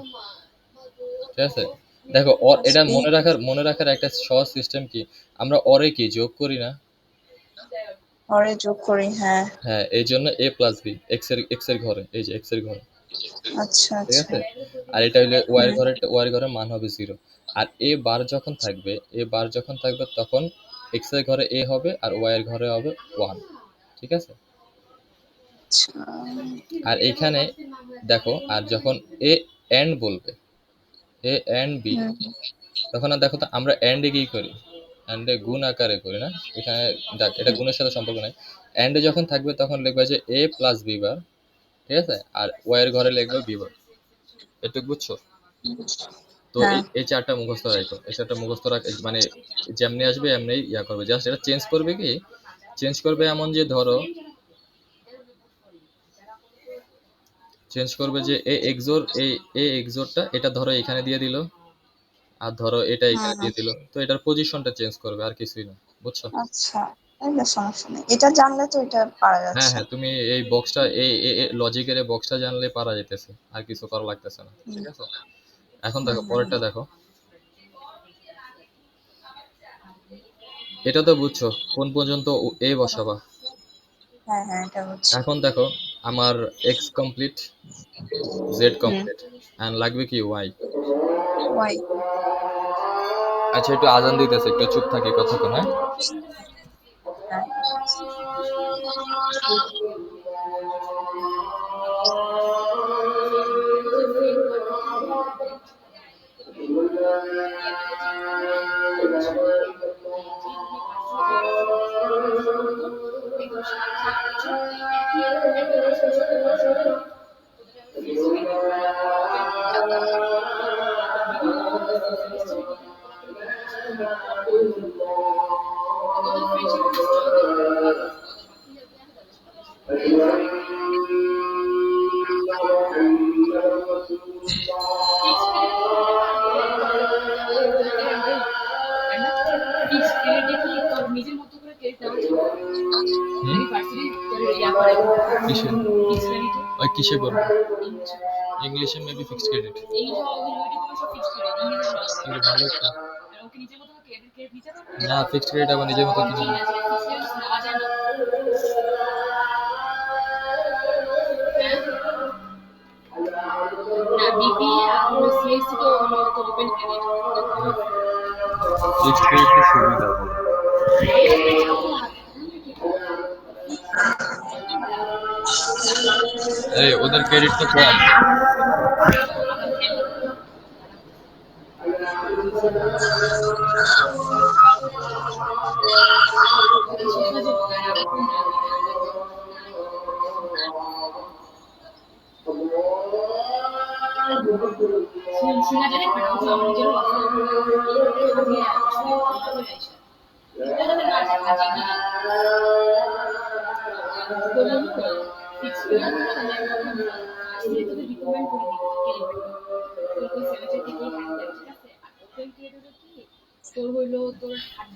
ঠিক আছে। দেখো অর, এটা আচ্ছা, মনে রাখার একটা সহজ সিস্টেম কি, আমরা অরে কি যোগ করি না? পরে যোগ করি, হ্যাঁ। হ্যাঁ, এই জন্য এ প্লাস বি, এক্স এর ঘরে, এই যে এক্স এর ঘরে, আচ্ছা ঠিক আচ্ছা। আছে। আর এটা হইলে ওয়াই এর হুম। ঘরে, ওয়াই এর ঘরে মান হবে জিরো। আর এ বার যখন থাকবে, তখন এক্স এর ঘরে এ হবে, আর ওয়াই এর ঘরে হবে ওয়ান, ঠিক আছে। আচ্ছা। আর এখানে দেখো, আর যখন এ এন্ড বলবে, এ এন্ড বি, হুম তখন আর দেখো তো, আমরা এন্ডে কি করি? এন্ডে গুণ আকারে করি না? এখানে দেখ, এটা হুম। গুণের সাথে সম্পর্ক নাই। এন্ডে যখন থাকবে তখন লিখবে যে এ প্লাস বি বার, ঠিক আছে, আর ওয়াই এর ঘরে লিখবে বি বার। এটুকু বুঝছো? তো হ্যাঁ। এই চারটা মুখস্থ রাখো, এই চারটা মুখস্থ রাখ, মানে যেমনি আসবে এমনি ইয়া করবে, জাস্ট এটা চেঞ্জ করবে কি, চেঞ্জ করবে এমন যে, ধরো চেঞ্জ করবে যে এ এক্সোরটা এটা ধরো এখানে দিয়ে দিল, আর ধরো এটা এখানে হুম। দিয়ে দিল, তো এটার পজিশনটা চেঞ্জ করবে, আর কিছুই না, বুঝছো? আচ্ছা, তাহলে সমস্যা নেই, এটা জানলে তো এটা পারা হ্যাঁ যাচ্ছে। হ্যাঁ, তুমি এই বক্সটা, এই লজিকের এই বক্সটা জানলে পারা যাইতেছে, আর কিছু করা লাগতেছে না, হুম ঠিক আছে। এখন হুম দেখো হুম হুম। পরেরটা দেখো, এটা তো বুঝছো কোন পর্যন্ত এ বসাবা। হ্যাঁ হ্যাঁ, এটা বুঝছি। এখন দেখো, আমার এক্স কমপ্লিট, জেড হুম। কমপ্লিট, এন্ড লাগবে কি ওয়াই। ওয়াই। আচ্ছা, একটু আজান দিতেছে, একটু চুপ থাকি কতক্ষণ, হ্যাঁ। হ্যাঁ। হুম, কিসে, ওই কিসে করবো? ইংলিশে মেবি ফিক্সড ক্রেডিট, তাহলে ভালো তো। না, ফিক্সড ক্রেডিট আবার নিজের মতো কিনে নেবো। ফিক্সড ক্রেডিট সুবিধা হবে। এই ওদের ক্রেডিট তো কম।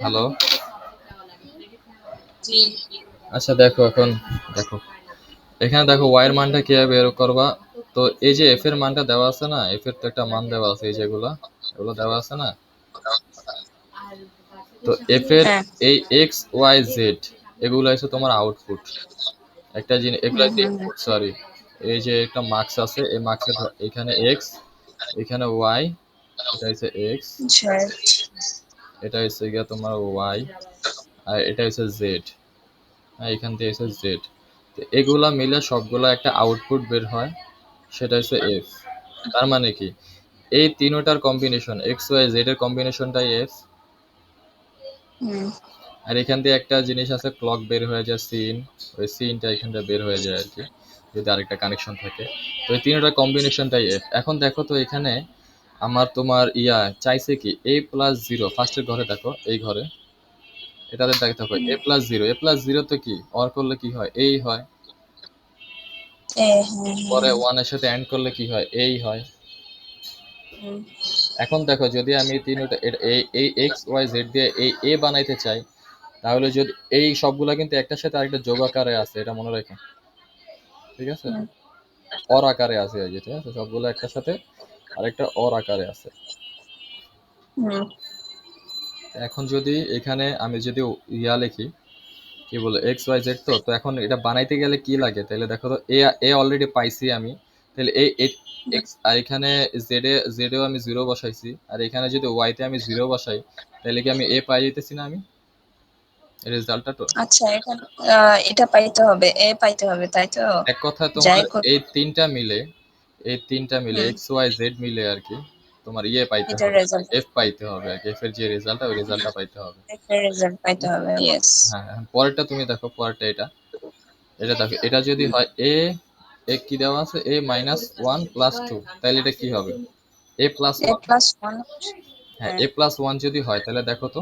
হ্যালো। জি। আচ্ছা দেখো এখন, দেখো এখানে দেখো ওয়াই এর মানটা কিভাবে বের করবা। তো এই যে এফ এর মানটা দেওয়া আছে না, এফ এর তো একটা মান দেওয়া আছে, এই যেগুলো, এগুলো দেওয়া আছে না। তো এফ এর হ্যাঁ। এই এক্স ওয়াই জেড, এগুলো হচ্ছে তোমার আউটপুট। একটা জিনিস, এগুলো হুম হচ্ছে হুম হুম। Input, sorry. এই যে একটা মার্কস আছে, এই মার্কসে এখানে এক্স, এখানে ওয়াই, এটা হচ্ছে এক্স, জেড। এটা হচ্ছে গিয়া তোমার ওয়াই, আর এটা হচ্ছে জেড, এখান থেকে এসে জেড, তো এগুলা মিলে সবগুলা একটা আউটপুট বের হয়, সেটা হচ্ছে এফ। তার মানে কি, এই তিনোটার কম্বিনেশন এক্স ওয়াই জেড এর কম্বিনেশনটাই এফ। হুম আর এখান দিয়ে একটা জিনিস আছে, ক্লক বের হয়ে যায় সিন, ওই সিনটা এখানটা বের হয়ে যায় আর কি, যদি আরেকটা কানেকশন থাকে। তো এই তিনটার কম্বিনেশনটাই এফ। এখন দেখো তো এখানে আমার তোমার চাইছে কি এ প্লাস জিরো, ফার্স্টের ঘরে দেখো, এই ঘরে এটাতে দেখো A plus zero, A plus zero তো কি অর করলে কি হয়, এই হয়। হ্যাঁ পরে হ্যাঁ ওয়ানের সাথে অ্যান্ড করলে কি হয়, এই হয়। হুম এখন দেখো যদি আমি তিনটা এই এই এক্স ওয়াই জেড দিয়ে এই এ বানাইতে চাই, তাহলে যদি এই সবগুলা কিন্তু একটার সাথে আরেকটা যোগ আকারে আছে, এটা মনে রাখো, ঠিক আছে? হুম অর আকারে আছে এই যে, ঠিক আছে, সবগুলো একটার সাথে আরেকটা অর আকারে আছে। হুম এখন যদি এখানে আমি যদি লিখি, কি বলে এক্স ওয়াই জেড, তো তো এখন এটা বানাইতে গেলে কি লাগে, তাহলে দেখো তো এ এ অলরেডি পাইছি আমি, তাহলে এই এক্স, আর এখানে জেডেও আমি জিরো বসাইছি, আর এখানে যদি ওয়াইতে আমি জিরো বসাই, তাহলে কি আমি এ পাই যেতেছি না আমি রেজাল্টটা তো? আচ্ছা এখন এটা পাইতে হবে, এ পাইতে হবে, তাই তো? এক কথা যাই তোমার করি। এই তিনটা মিলে, এই তিনটা মিলে হুম এক্স ওয়াই জেড মিলে আর কি তোমার পাইতে এটার হবে, রেজাল্ট, এফ পাইতে হবে আর কি, এফ এর যে রেজাল্টটা, ওই রেজাল্টটা পাইতে হবে। এটার রেজাল্ট পাইতে হবে, ইয়েস। হ্যাঁ, এখন পরেরটা তুমি দেখো, পরেরটা এটা, এটা দেখো, এটা যদি হয় এ, এ কি দেওয়া আছে, এ মাইনাস ওয়ান প্লাস টু, তাহলে এটা কি হবে, A plus A one. Plus one. হ্যাঁ, হ্যাঁ এ প্লাস ওয়ান যদি হয়, তাহলে দেখো তো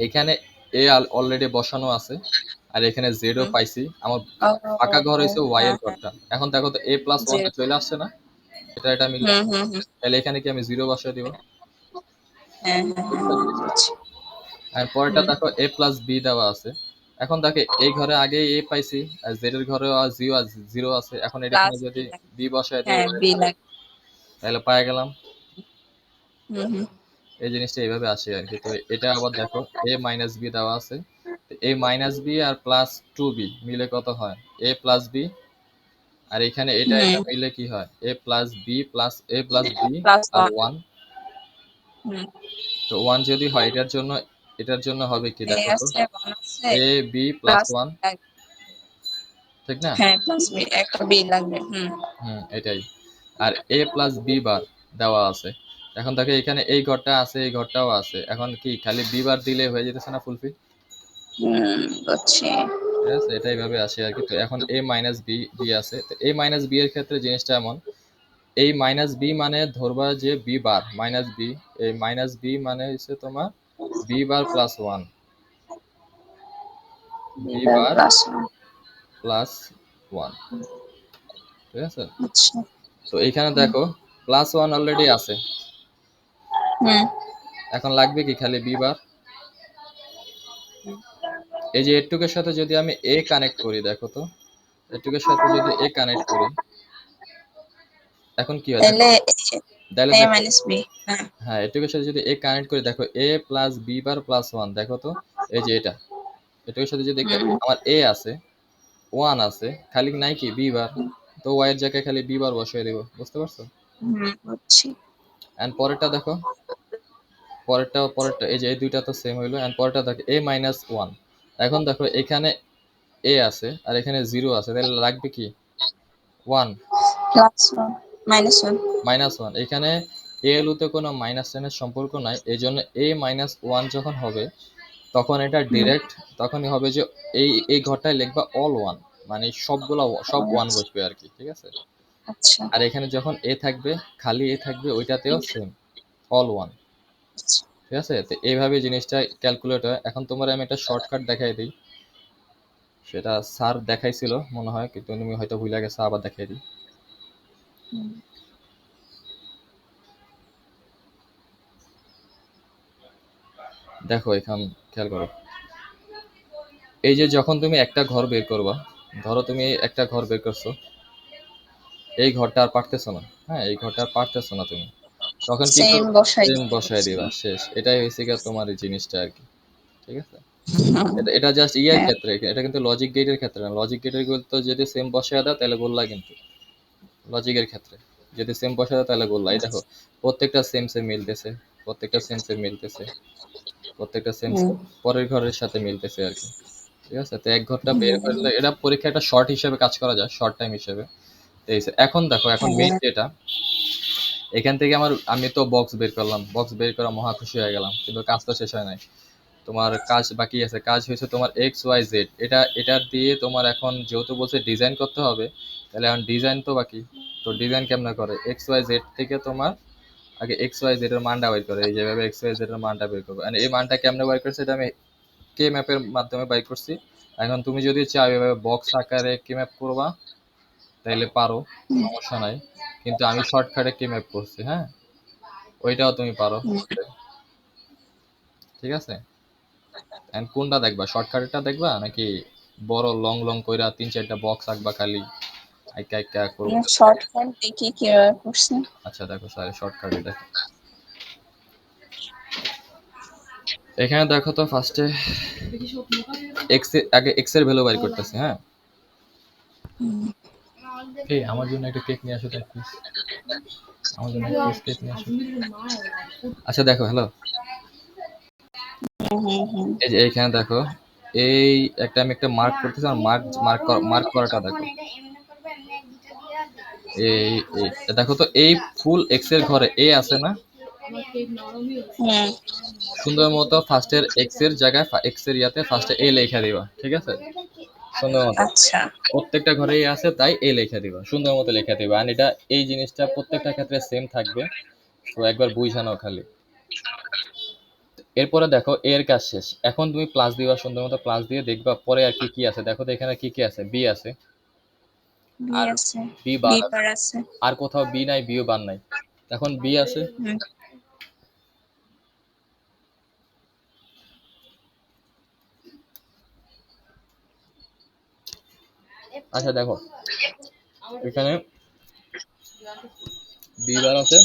এখানে এ অলরেডি বসানো আছে, আর এখানে জেডও হুম পাইছি আমার, ও ফাঁকা ঘর হয়েছে ওয়াই হ্যাঁ এর হ্যাঁ ঘরটা। এখন দেখো তো এ প্লাস জি ওয়ানটা চলে আসছে না, এটা মিলে, হুম তাহলে এখানে কি আমি জিরো বসায় দিব? হ্যাঁ হ্যাঁ বুঝছো জিনিসটা? বুঝছি। আর পরেরটা হুম দেখো এ প্লাস বি দেওয়া আছে। এখন দেখে এই ঘরে আগে এ পাইছি, আর জেড এর ঘরে জিরো জিরো আছে, এখন এখানে প্লাস যদি বি লাগে, বি বসায় দিই, হ্যাঁ বি লাগে। তাহলে পাই গেলাম। হুম এই জিনিসটা এইভাবে আসে আর কি। তো এটা আবার দেখো এ মাইনাস বি দেওয়া আছে, এ মাইনাস বি আর প্লাস টু বি মিলে কত হয়, এ প্লাস বি, আর এখানে এটা এটা হুম মিলে কি হয়, এ প্লাস বি প্লাস এ প্লাস বি প্লাস আর ওয়ান। ওয়ান। হুম তো ওয়ান যদি হয় এটার জন্য হবে কি এ দেখো তো, আছে ওয়ান আছে A B plus plus one, ঠিক না? হ্যাঁ প্লাস বি, একটা বি লাগবে। হুম হুম, এটাই। আর এ প্লাস বি বার দেওয়া আছে। এখন দেখো এখানে এই ঘরটা আছে, এই ঘরটাও আছে, এখন কি খালি বি বার দিলে হয়ে যেতেছে না ফুলফিল? বুঝছি। ঠিক আছে, এটা এইভাবে আসে আর কি। তো এখন এ মাইনাস বি বি আছে, তো এ মাইনাস বি এর ক্ষেত্রে জিনিসটা এমন, এই মাইনাস বি মানে ধরবা যে বি বার মাইনাস বি, এই মাইনাস বি মানে হচ্ছে তোমার B bar plus one, B এবার বার প্লাস প্লাস ওয়ান, ঠিক আছে? আচ্ছা। তো এইখানে হুম দেখো প্লাস ওয়ান অলরেডি আছে, হুম এখন লাগবে কি খালি বি বার। এই যে এটুকের সাথে যদি আমি এ কানেক্ট করি, দেখো তো এটুকের সাথে যদি এ কানেক্ট করি, এখন কি হয় দেখো, তাহলে তাহলে এ দেখো, মাইনাস বি। হ্যাঁ হ্যাঁ এটুকের সাথে যদি এ কানেক্ট করি, দেখো A plus B bar plus one, দেখো তো এই যে এটা, এটুকের সাথে যদি হুম আমার এ আছে, ওয়ান আছে, খালি নাই কি বি বার, তো ওয়াই এর জায়গায় খালি বি বার বসিয়ে দিব, বুঝতে পারছো? বুঝছি। এন্ড পরেরটা দেখো, পরেরটা এই যে এই দুইটা তো সেম হইলো, এন্ড পরেরটা দেখো এ মাইনাস ওয়ান। এখন দেখো এখানে এ আছে আর এখানে জিরো আছে, তাহলে লাগবে কি one, plus one minus one. Minus one. এখানে এ এলুতে কোনো মাইনাস সাইনের সম্পর্ক নাই, এই জন্য এ মাইনাস ওয়ান যখন হবে, তখন এটা ডিরেক্ট, তখনই হবে যে এই এই ঘরটায় লিখবা অল ওয়ান, মানে সবগুলা সব ওয়ান বসবে আর কি, ঠিক আছে? আচ্ছা আর এখানে যখন এ থাকবে, খালি এ থাকবে, ওইটাতেও সেম অল ওয়ান, আচ্ছা। ঠিক আছে? তো এইভাবে জিনিসটা ক্যালকুলেট হয়। এখন তোমার আমি একটা শর্টকাট দেখাই দিই, সেটা স্যার দেখাইছিল মনে হয়, কিন্তু তুমি হয়তো ভুলে গেছো, আবার দেখাই দিই। হুম দেখো এখান খেয়াল করো, এই যে যখন তুমি একটা ঘর বের করবা, ধরো তুমি একটা ঘর বের করছো, এই ঘরটা আর পারতেছো না, হ্যাঁ এই ঘরটা আর পারতেছো না তুমি, তখন কি সেম করবে, বসাই সেম দিতে বসায় বলছি। দিবা, শেষ। এটাই হয়েছে গিয়ে তোমার এই জিনিসটা আর কি, ঠিক আছে? এটা এটা জাস্ট হ্যাঁ ক্ষেত্রে, এটা কিন্তু লজিক গেটের ক্ষেত্রে না। লজিক গেটের তো যদি সেম বসায় দাও তাহলে গোল্লা, কিন্তু লজিকের ক্ষেত্রে যদি সেম বসায় দাও তাহলে গোল্লা। এই দেখো প্রত্যেকটা সেম সেম মিলতেছে, প্রত্যেকটা সেম সেম মিলতেছে, প্রত্যেকটা সেম হুম সেম পরের ঘরের সাথে মিলতেছে আর কি। ঠিক আছে? তো এক ঘরটা বের করলে এটা পরীক্ষা একটা শর্ট হিসেবে কাজ করা যায়, শর্ট টাইম হিসেবে। তো এখন দেখো, এখন মেইন হ্যাঁ যেটা, এখান থেকে আমি তো বক্স বের করলাম, বক্স বের করা মহা খুশি হয়ে গেলাম, কিন্তু কাজ তো শেষ হয় নাই। তোমার কাজ বাকি আছে, কাজ হয়েছে তোমার XYZ। এটার দিয়ে তোমার এখন যেহেতু বলছে ডিজাইন করতে হবে, তাহলে এখন ডিজাইন তো বাকি। তো ডিজাইন কেমনে করে, XYZ থেকে তোমার আগে XYZ এর মানটা বের করে, এই যেভাবে XYZ এর মানটা বের করবে। আর এই মানটা কেমনে বের করছে, এটা আমি কে ম্যাপের মাধ্যমে বাই করছি। এখন তুমি যদি চাও এভাবে বক্স আকারে কে ম্যাপ করবা, তাইলে পারো, সমস্যা নাই। কিন্তু আমি শর্টকাটে কে ম্যাপ করছি, হ্যাঁ, ওইটাও তুমি পারো করতে, ঠিক আছে? এন্ড কোনটা দেখবা, শর্টকাটটা দেখবা নাকি বড় লং লং কইরা 3-4টা বক্স আঁকবা খালি, আইকা আইকা করবো? শর্টকাট দেখি কিভাবে করছে। আচ্ছা দেখো স্যার, শর্টকাটে দেখো। এখানে দেখো তো ফার্স্টে আগে এক্স এর ভ্যালু বাইর করতেছি, হ্যাঁ। এই আমার জন্য একটা কেক নিয়ে আসো তো প্লিজ, আমার জন্য একটা কেক নিয়ে আসো। আচ্ছা দেখো, হ্যালো, এই যে এইখানে দেখো, এই আমি একটা মার্ক করতেছি, আর মার্ক করাটা দেখো। এই এই দেখো তো, এই ফুল এক্স এর ঘরে এ আছে না? সুন্দর মতো ফার্স্টের এক্স এর জায়গায়, এক্স এর ইয়াতে ফার্স্টে এ লেখা দিবা, ঠিক আছে? সুন্দর মতো আচ্ছা প্রত্যেকটা ঘরে এ আছে, তাই এ লেখা দিবা, সুন্দর মতো লেখা দিবা। আর এটা, এই জিনিসটা প্রত্যেকটা ক্ষেত্রে সেম থাকবে, তো একবার বুঝানো খালি। এরপরে দেখো এর কাজ শেষ, এখন তুমি প্লাস দিবা, সুন্দর মতো প্লাস দিয়ে দেখবা পরে আর কি কি আছে। দেখো তো এখানে কি কি আছে, বি আছে, বি আর আছে, বি বি বার আছে, বার আছে। আর কোথাও বি নাই, বিও বার নাই, এখন বি আছে। হুম, আচ্ছা দেখো, এখানে বি বার আছে,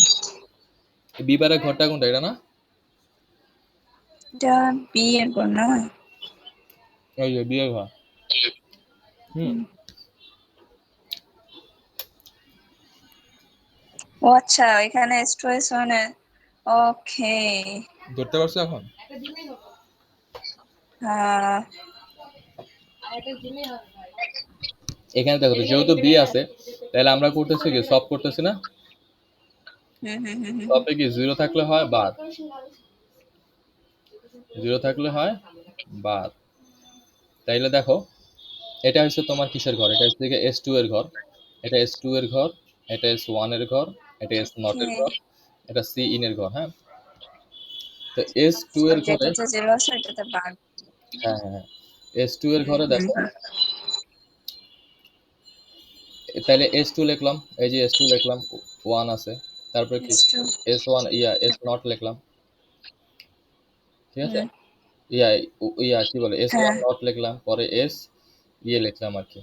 বি বারের ঘরটা কোনটা, এটা না? এটা বি এর ঘর না? এই যে বি এর ঘর। হুম, ও আচ্ছা, এখানে স্ট্রেস মানে ওকে। ধরতে পারছো এখন? হ্যাঁ এখানে দেখো তো, যেহেতু বি আছে, তাহলে আমরা করতেছি কি, সব করতেছি না? হুম হুম হুম হুম সবে কি জিরো থাকলে হয় বার, জিরো থাকলে হয় বার। তাইলে দেখো, এটা হচ্ছে তোমার কিসের ঘর, এটা হচ্ছে S2 এর ঘর, এটা S2 এর ঘর, এটা S1 এর ঘর, এটা S নট এর ওকে। ঘর, এটা C ইন এর ঘর, হ্যাঁ। তো S2 এর ঘরে, যেটাতে জিরো আছে এটাতে বার। হ্যাঁ হ্যাঁ হ্যাঁ, S2 এর হুম ঘরে হুম দেখো, হুম। তাহলে S2 লিখলাম, এই যে S2 লিখলাম, 1 আছে, তারপরে কি S2 S1, S নট লিখলাম, ঠিক আছে? হুম ইয়া কি বলে, S1 হ্যাঁ নট লিখলাম, পরে S লিখলাম আর কি,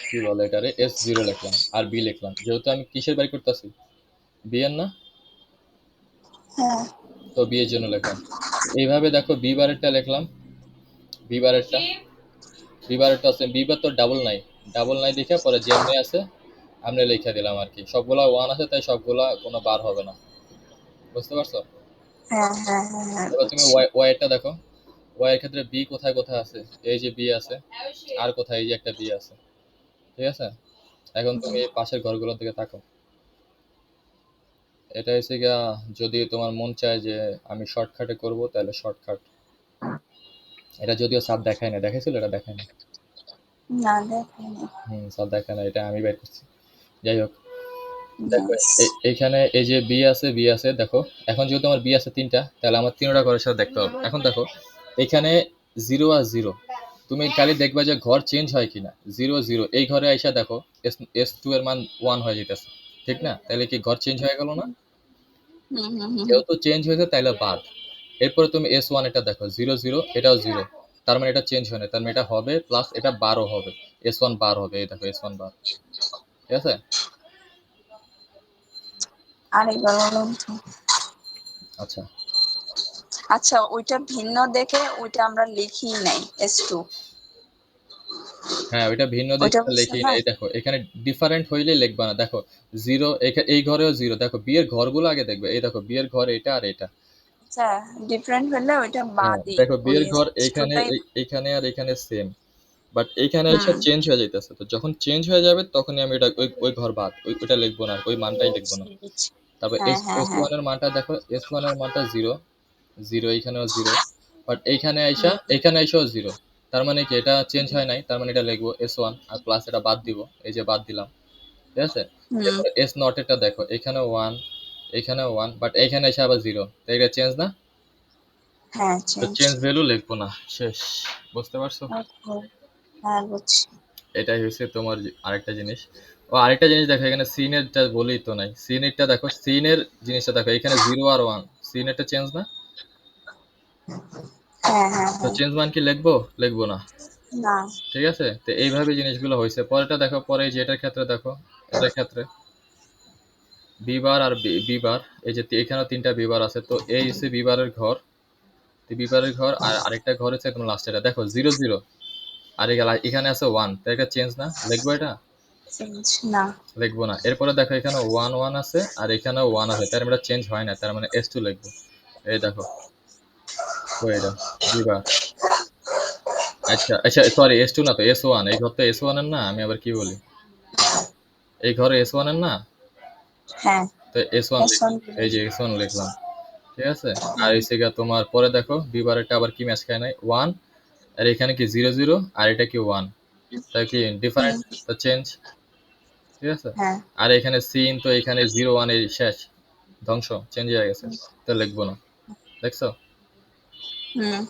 কি বলে এটারে, S0 লিখলাম, আর বি লিখলাম। যেহেতু আমি কিসের বাই করতেছি, বি এর না, হ্যাঁ তো বি এর জন্য লিখলাম। এইভাবে দেখো বি বারেরটা লিখলাম, বি বারেরটা, বি বারেরটা আছে, বি বার তো ডাবল নাই, ডাবল নাই দেখে পরে যেমনি আছে আমরা লিখে দিলাম আর কি। সবগুলা ওয়ান আছে, তাই সবগুলা কোনো বার হবে না, বুঝতে পারছো? হ্যাঁ হ্যাঁ হ্যাঁ হ্যাঁ এবার তুমি বুঝছি। ওয়াই ওয়াইটা দেখো, ওয়াই এর ক্ষেত্রে বি কোথায় কোথায় আছে, এই যে বি আছে, আর কোথায় এই যে একটা বি আছে, ঠিক আছে? এখন তুমি এই পাশের ঘরগুলোর দিকে তাকাও। এটা হচ্ছে গিয়া, যদি তোমার মন চায় যে আমি শর্টকাটে করব, তাহলে শর্টকাট। এটা যদিও স্যার দেখায় না, দেখাইছিল, এটা দেখায় না। না দেখিনি। স্যার দেখায় না, এটা আমি বের করছি। যাই হোক, দেখো নাইস। এইখানে এই যে বি আছে, বি আছে দেখো। এখন যেহেতু আমার বি আছে 3টা, তাহলে আমার 3টা ঘরের সাথে দেখতে হবে। এখন দেখো, এখানে জিরো আর জিরো, তুমি খালি দেখবা যে ঘর চেঞ্জ হয় কিনা। জিরো জিরো, এই ঘরে আইসা দেখো S2 এর মান 1 হয়ে যেতেছে, ঠিক না? তাহলে কি ঘর চেঞ্জ হয়ে গেল না? হুম হুম হুম হুম। যেহেতু চেঞ্জ হয়েছে তাইলে বাদ। এরপরে তুমি S1 এটা দেখো, জিরো জিরো, এটাও জিরো, তার মানে এটা চেঞ্জ হয় না, তার মানে এটা হবে প্লাস, এটা 12 হবে, S1 বার হবে, এই দেখো S1 বার, ঠিক আছে? আরেকবার বলুন তো। আচ্ছা, আচ্ছা ওইটা ভিন্ন দেখে ওইটা আমরা লিখি নাই S2, হ্যাঁ ওইটা ভিন্ন ওইটা দেখে বুঝছেন লিখি না, না? এই দেখো এখানে ডিফারেন্ট হইলে লিখবা না। দেখো জিরো, এই ঘরেও জিরো, দেখো বিয়ের ঘরগুলো আগে দেখবে, এই দেখো বিয়ের ঘর এটা আর এটা, আচ্ছা, ডিফারেন্ট হলে ওইটা হ্যাঁ বাদই, দেখো ওই বিয়ের ঘর এখানে স্টুটাই। এখানে আর এখানে সেম, বাট এইখানে এসে হুম। চেঞ্জ হয়ে যাইতেছে। তো যখন চেঞ্জ হয়ে যাবে তখনই আমি এটা ওই ঘর বাদ, ওইটা লিখবো না, ওই মানটাই লিখবো না। বুঝছি, বুঝছি। তারপর হ্যাঁ, এস হ্যাঁ, এস হ্যাঁ। ওয়ান এর মানটা দেখো, এস ওয়ান এর মানটা জিরো, জিরো এইখানেও জিরো, বাট এইখানে আইসা হুম, এখানে আইসাও জিরো। তার মানে কি এটা চেঞ্জ হয় নাই, তার মানে এটা লিখবো এস ওয়ান আর প্লাস এটা বাদ দিব, এই যে বাদ দিলাম, ঠিক আছে। হুম। এরপরে এস নট এটা দেখো, এখানে ওয়ান, এখানে ওয়ান, বাট এখানে এসে আবার জিরো, তো এটা চেঞ্জ না, হ্যাঁ, তো চেঞ্জ। চেঞ্জ ভ্যালু লিখবো না, শেষ। বুঝতে পারছো? ওকে। হ্যাঁ, বুঝছি। এটাই হচ্ছে তোমার আরেকটা জিনিস। ও আরেকটা জিনিস দেখো, এখানে সিনেরটা বলেই তো নাই, সিনেরটা দেখো, সিনের জিনিসটা দেখো, এখানে জিরো আর ওয়ান, সিনেরটা চেঞ্জ না, হ্যাঁ, হ্যাঁ, তো হ্যাঁ। চেঞ্জ মান কি লিখবো, লিখবো না, না। ঠিক আছে। তো এইভাবে জিনিসগুলো হয়েছে। পরেরটা দেখো, পরে এই যে এটার ক্ষেত্রে দেখো, এটার ক্ষেত্রে বি বার আর বি বার, এই যে এখানেও তিনটা বি বার আছে, তো এই হচ্ছে বি বারের ঘর, বি বারের ঘর, আর আরেকটা ঘর হচ্ছে একদম লাস্ট, এটা দেখো জিরো জিরো, আর এখানে আছে ওয়ান, তো এটা চেঞ্জ না, লিখবো এটা, চেঞ্জ না। লিখবো না। এরপরে দেখো এখানে ওয়ান ওয়ান আছে আর এখানেও ওয়ান আছে, তার মানে চেঞ্জ হয় না, তার মানে এস টু লিখবো। এই দেখো, তো এটা দুইবার, আচ্ছা আচ্ছা সরি, এস টু না, তো এস ওয়ান, এই ঘর তো এস ওয়ান এর না, আমি আবার কি বলি, এই ঘরে এস ওয়ান এর না, হ্যাঁ, তো এস ওয়ান এস ওয়ান। লিখলাম, এই যে এস ওয়ান লিখলাম, ঠিক আছে। আর এই সেগা তোমার পরে দেখো বিবারেরটা আবার কি ম্যাচ খায় নাই, ওয়ান, আর এখানে কি জিরো জিরো, আর এটা কি ওয়ান, তাই কি ডিফারেন্ট, তো চেঞ্জ, ঠিক আছে। হ্যাঁ। আর এখানে সিন, তো এখানে জিরো ওয়ান এই শেষ, ধ্বংস, চেঞ্জ হয়ে গেছে, তো লিখবো না, দেখছো। হুম।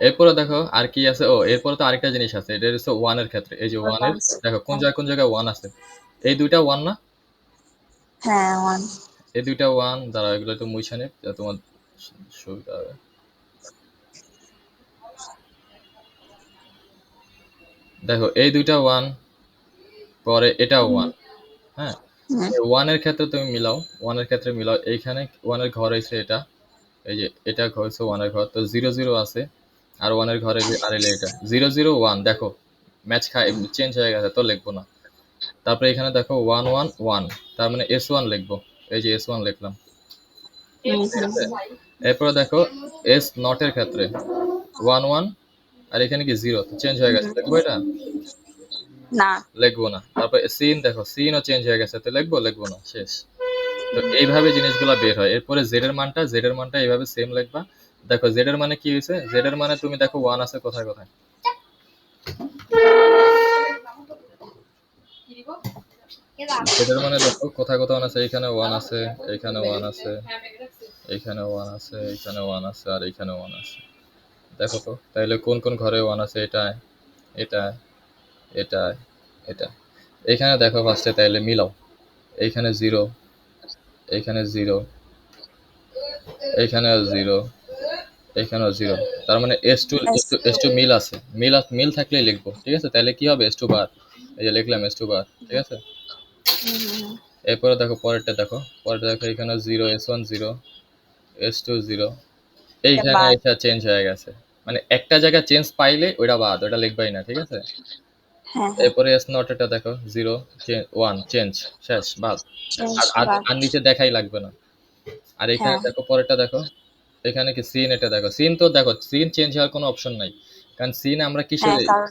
এরপরে দেখো আর কি আছে, ও এরপরে তো আরেকটা জিনিস আছে, এটা হচ্ছে ওয়ান এর ক্ষেত্রে, এই যে ওয়ান এর দেখো কোন জায়গায় ওয়ান আছে, এই দুইটা ওয়ান না, হ্যাঁ, ওয়ান। এই দুইটা ওয়ান, দ্বারা এগুলো তো মুছে নে, তোমার সুবিধা হবে। দেখো এই দুইটা ওয়ান, পরে এটা ওয়ান, হ্যাঁ, হুম। ওয়ানের ক্ষেত্রে তুমি মিলাও, ওয়ানের ক্ষেত্রে মিলাও, এইখানে ওয়ানের ঘর হয়েছে এটা, এই যে এটা ঘর হচ্ছে ওয়ানের ঘর, তো জিরো জিরো আছে, আর ওয়ানের ঘরে আর এলে এটা জিরো জিরো ওয়ান, দেখো ম্যাচ খায়, চেঞ্জ হয়ে গেছে, তো লিখবো না। তারপরে এখানে দেখো ওয়ান ওয়ান ওয়ান, তার মানে এস ওয়ান লিখবো, এই যে এস ওয়ান লিখলাম, হুম, ঠিক হুম, আছে। হুম। এরপরে দেখো এস নটের ক্ষেত্রে ওয়ান ওয়ান, আর এখানে কি জিরো, তো চেঞ্জ হয়ে গেছে, লিখবো এটা, না। লিখবো না। তারপর সিন দেখো, সিনও চেঞ্জ হয়ে গেছে, তো লিখবো, লিখবো না, শেষ। তো এইভাবে জিনিসগুলো বের হয়। এরপরে জেড এর মানটা এইভাবে সেম লিখবা। দেখো জেড এর মানে কি হয়েছে, জেড এর মানে তুমি দেখো ওয়ান আছে কোথায় কোথায়, জেড এর মানে দেখো কোথায় কোথায় ওয়ান আছে, এখানে ওয়ান আছে, এখানে ওয়ান আছে, এইখানে ওয়ান আছে, এইখানে ওয়ান আছে, আর এইখানে ওয়ান আছে। দেখো তো তাইলে কোন কোন ঘরে ওয়ান আছে, এটা এটা এটা এটা, এখানে দেখো ফার্স্টে, তাইলে মিলাও, এইখানে জিরো, এইখানে জিরো, এইখানেও জিরো, এখানেও জিরো, তার মানে S two, S S two মিল আছে, মিল থাকলেই লিখবো, ঠিক আছে। তাহলে কি হবে, এস টু বার, এই যে লিখলাম এস টু বার, ঠিক আছে। হুম, হুম, হুম। এরপরে দেখো পরেরটা দেখো, পরেরটা দেখো, এখানে zero, S one zero, S two zero, এটা এইখানে বাদ। এটা চেঞ্জ হয়ে গেছে, মানে একটা জায়গায় চেঞ্জ পাইলে ওইটা বাদ, ওইটা লিখবাই না, ঠিক আছে। হ্যাঁ, হ্যাঁ। এরপরে এস নট এটা দেখো, জিরো, ওয়ান, চেঞ্জ, শেষ, বাদ। চেঞ্জ আর আর বাদ। আর নিচে দেখাই লাগবে না। আর এখানে হ্যাঁ, দেখো পরেরটা দেখো, এখানে কি সিন, এটা দেখো সিন, তো দেখো সিন চেঞ্জ হওয়ার কোনো অপশন নাই, কারণ সিন আমরা কিসের, হ্যাঁ, কারণ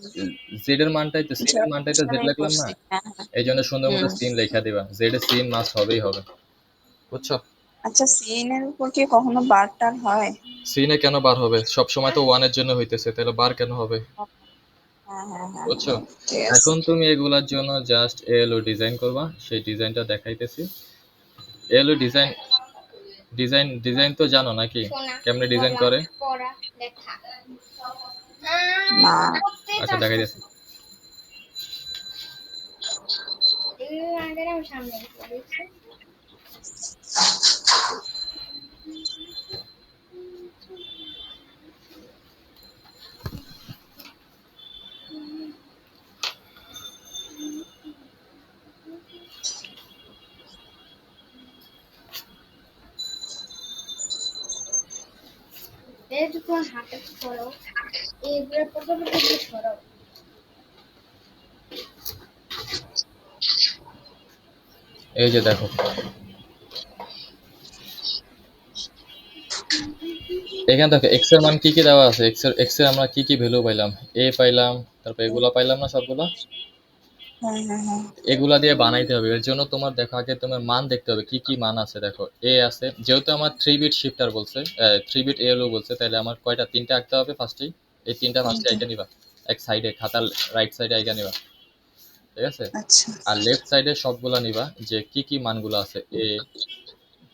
জেড এর মানটাই তো, সিন এর জেড মানটাই তো জেড হিসাবেই লিখলাম না, করছি। হ্যাঁ, হ্যাঁ। এই জন্য সুন্দর মতো হুম। সিন লেখা দিবা, জেড এর সিন মাস্ট হবেই হবে, বুঝছো। আচ্ছা, সিন এর উপর কি কখনো বার টার হয়? সিনে কেন বার হবে, সব সময় তো ওয়ানের জন্য হইতেছে, তাহলে বার কেন হবে, হ্যাঁ, হ্যাঁ, হ্যাঁ, বুঝছো। হ্যাঁ। ঠিক আছে। এখন তুমি এগুলার জন্য জাস্ট এলো ডিজাইন করবা, সেই ডিজাইনটা দেখাইতেছি। এলো ডিজাইন, ডিজাইন তো জানো নাকি, কেমনে ডিজাইন করে, না। আচ্ছা দেখাইতেছি। এই যে দেখো, এখানে দেখো এক্স এর মান কি কি দেওয়া আছে, এক্স এর আমরা কি কি ভ্যালু পাইলাম, এ পাইলাম, তারপর এগুলা পাইলাম না সবগুলা, হ্যাঁ হ্যাঁ হ্যাঁ এগুলা দিয়ে বানাইতে হবে। এর জন্য তোমার দেখো আগে তোমার মান দেখতে হবে কি কি মান আছে। দেখো এ আছে, যেহেতু আমার 3 বিট শিফটার বলছে, 3 বিট এএলও বলছে, তাহলে আমার কয়টা, তিনটা আঁকতে হবে ফার্স্টেই। এই তিনটা ফার্স্টে তিনটে। আইকা নিবা, এক সাইডে খাতার রাইট সাইডে আইকা নিবা, ঠিক আছে। আচ্ছা আর লেফট সাইডে সবগুলা নিবা যে কি কি মানগুলো আছে। এ,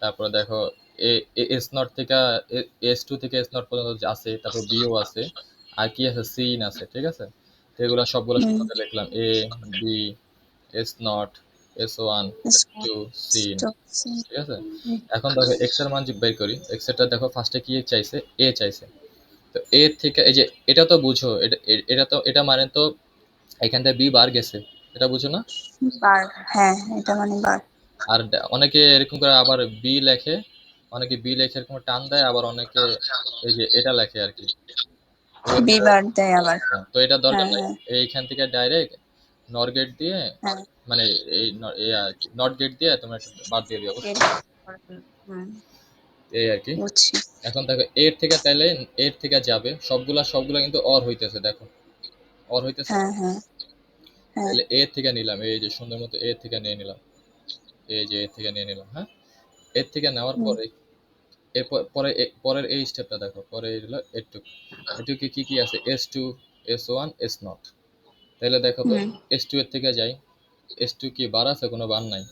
তারপরে দেখো এ, এস নট থেকে এস টু থেকে এস নট পর্যন্ত আছে, তারপর বিও আছে, আর কি আছে, সিন আছে, ঠিক আছে। তো এগুলো সবগুলো হুম একসাথে লিখলাম, A, B, S not, S one, S two, সিন, ঠিক আছে। এখন দেখো এক্স এর মান যে বের করি, এক্স এরটা দেখো ফার্স্টে কি চাইছে, এ চাইছে। তো এ থেকে এই যে এটা তো বুঝো, এটা তো এটা মানে তো এখান থেকে বি বার গেছে, এটা বুঝো না। বার, হ্যাঁ এটা মানে বার। আর অনেকে এরকম করে আবার বি লেখে, অনেকে বি লেখে এরকম টান দেয়, আবার অনেকে এই যে এটা লেখে আর কি। তো বি এটা, বার দেয় আবার। তো এটা দরকার হ্যাঁ নাই, হ্যাঁ এইখান থেকে ডাইরেক্ট নর গেট দিয়ে, হ্যাঁ মানে এই এই আর কি নট গেট দিয়ে তোমরা একটা বাদ দিয়ে দিও, বুঝছো? গেট করে দিল। হুম এই আর কি। বুঝছি। এখন দেখো এর থেকে তাইলে এর থেকে যাবে সবগুলা, সবগুলা কিন্তু অর হইতেছে, দেখো অর হইতেছে না। হ্যাঁ হ্যাঁ হ্যাঁ তাহলে এর থেকে নিলাম, এই যে সুন্দর মতো এর থেকে নিয়ে নিলাম, এই যে এর থেকে নিয়ে নিলাম, হ্যাঁ। এর থেকে নেওয়ার হুম পরে এরপর পরে পরের এই স্টেপটা দেখো, পরে হলো এটুক, এটুকে কি কি আছে, S two, S one, S nought. তাহলে দেখো তো হুম এস টু এর থেকে যাই, এস টু কি বার আছে, কোনো বার নাই।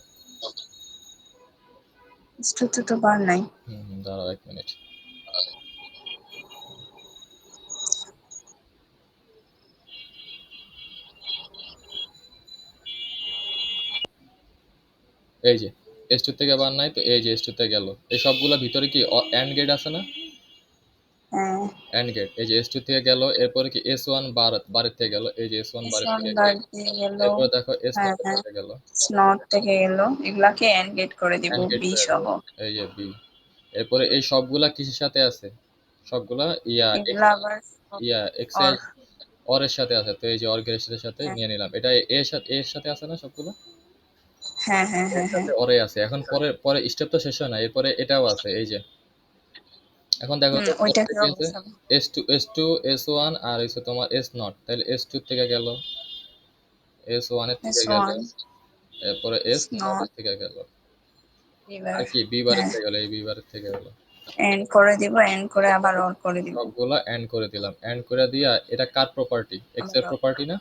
স্টুতে তো বার নাই। দাঁড়াও 1 মিনিট। এই যে এস টু থেকে বার নাই, তো এই যে এস টু তে গেল, এই সবগুলা ভিতরে কি এন্ড গেট আছে না, হ্যাঁ এন্ড গেট। এই যে এস টু থেকে গেল, এরপরে কি এস ওয়ান বারের থেকে গেল, এই যে এস ওয়ান বারের সন থেকে বার গেল, দিয়ে গেল। এরপরে দেখো এস হ্যাঁ নটের হ্যাঁ থেকে গেল, স্নট থেকে গেল, এগুলাকে এন্ড গেট করে দিব এন্ড গেট বি হয়ে গেল, সহ। এই যে বি। এরপরে এই সবগুলা কিসের সাথে আছে, সবগুলা ইয়া এগুলা আবার ইয়া এক্সেল অর। অর এর সাথে আছে, তো এই যে অর্গের সাথে হ্যাঁ নিয়ে নিলাম, এটা এর সাথে আছে না সবগুলো, হ্যাঁ হ্যাঁ এর হ্যাঁ হ্যাঁ সাথে অরে আছে। এখন পরে পরে স্টেপ তো শেষ হয় না, এরপরে এটাও আছে, এই যে এখন দেখো তো ওইটাকে কি আছে, বসাবো। এস টু এস ওয়ান আর হচ্ছে তোমার এস নট, তাহলে এস টু থেকে গেল, এস ওয়ান এর এস থেকে গেল, ওয়ান এরপরে এস নট স্নট এর থেকে গেল, এবার। আর কি বি বারের হ্যাঁ থেকে গেল, এই বি বারের থেকে গেল। এন্ড করে দিব, এন্ড করে আবার অর করে দিব। সবগুলা এন্ড করে দিলাম, এন্ড করে দিয়া এটা কার প্রপার্টি, এক্স আবার এর অর। প্রপার্টি না,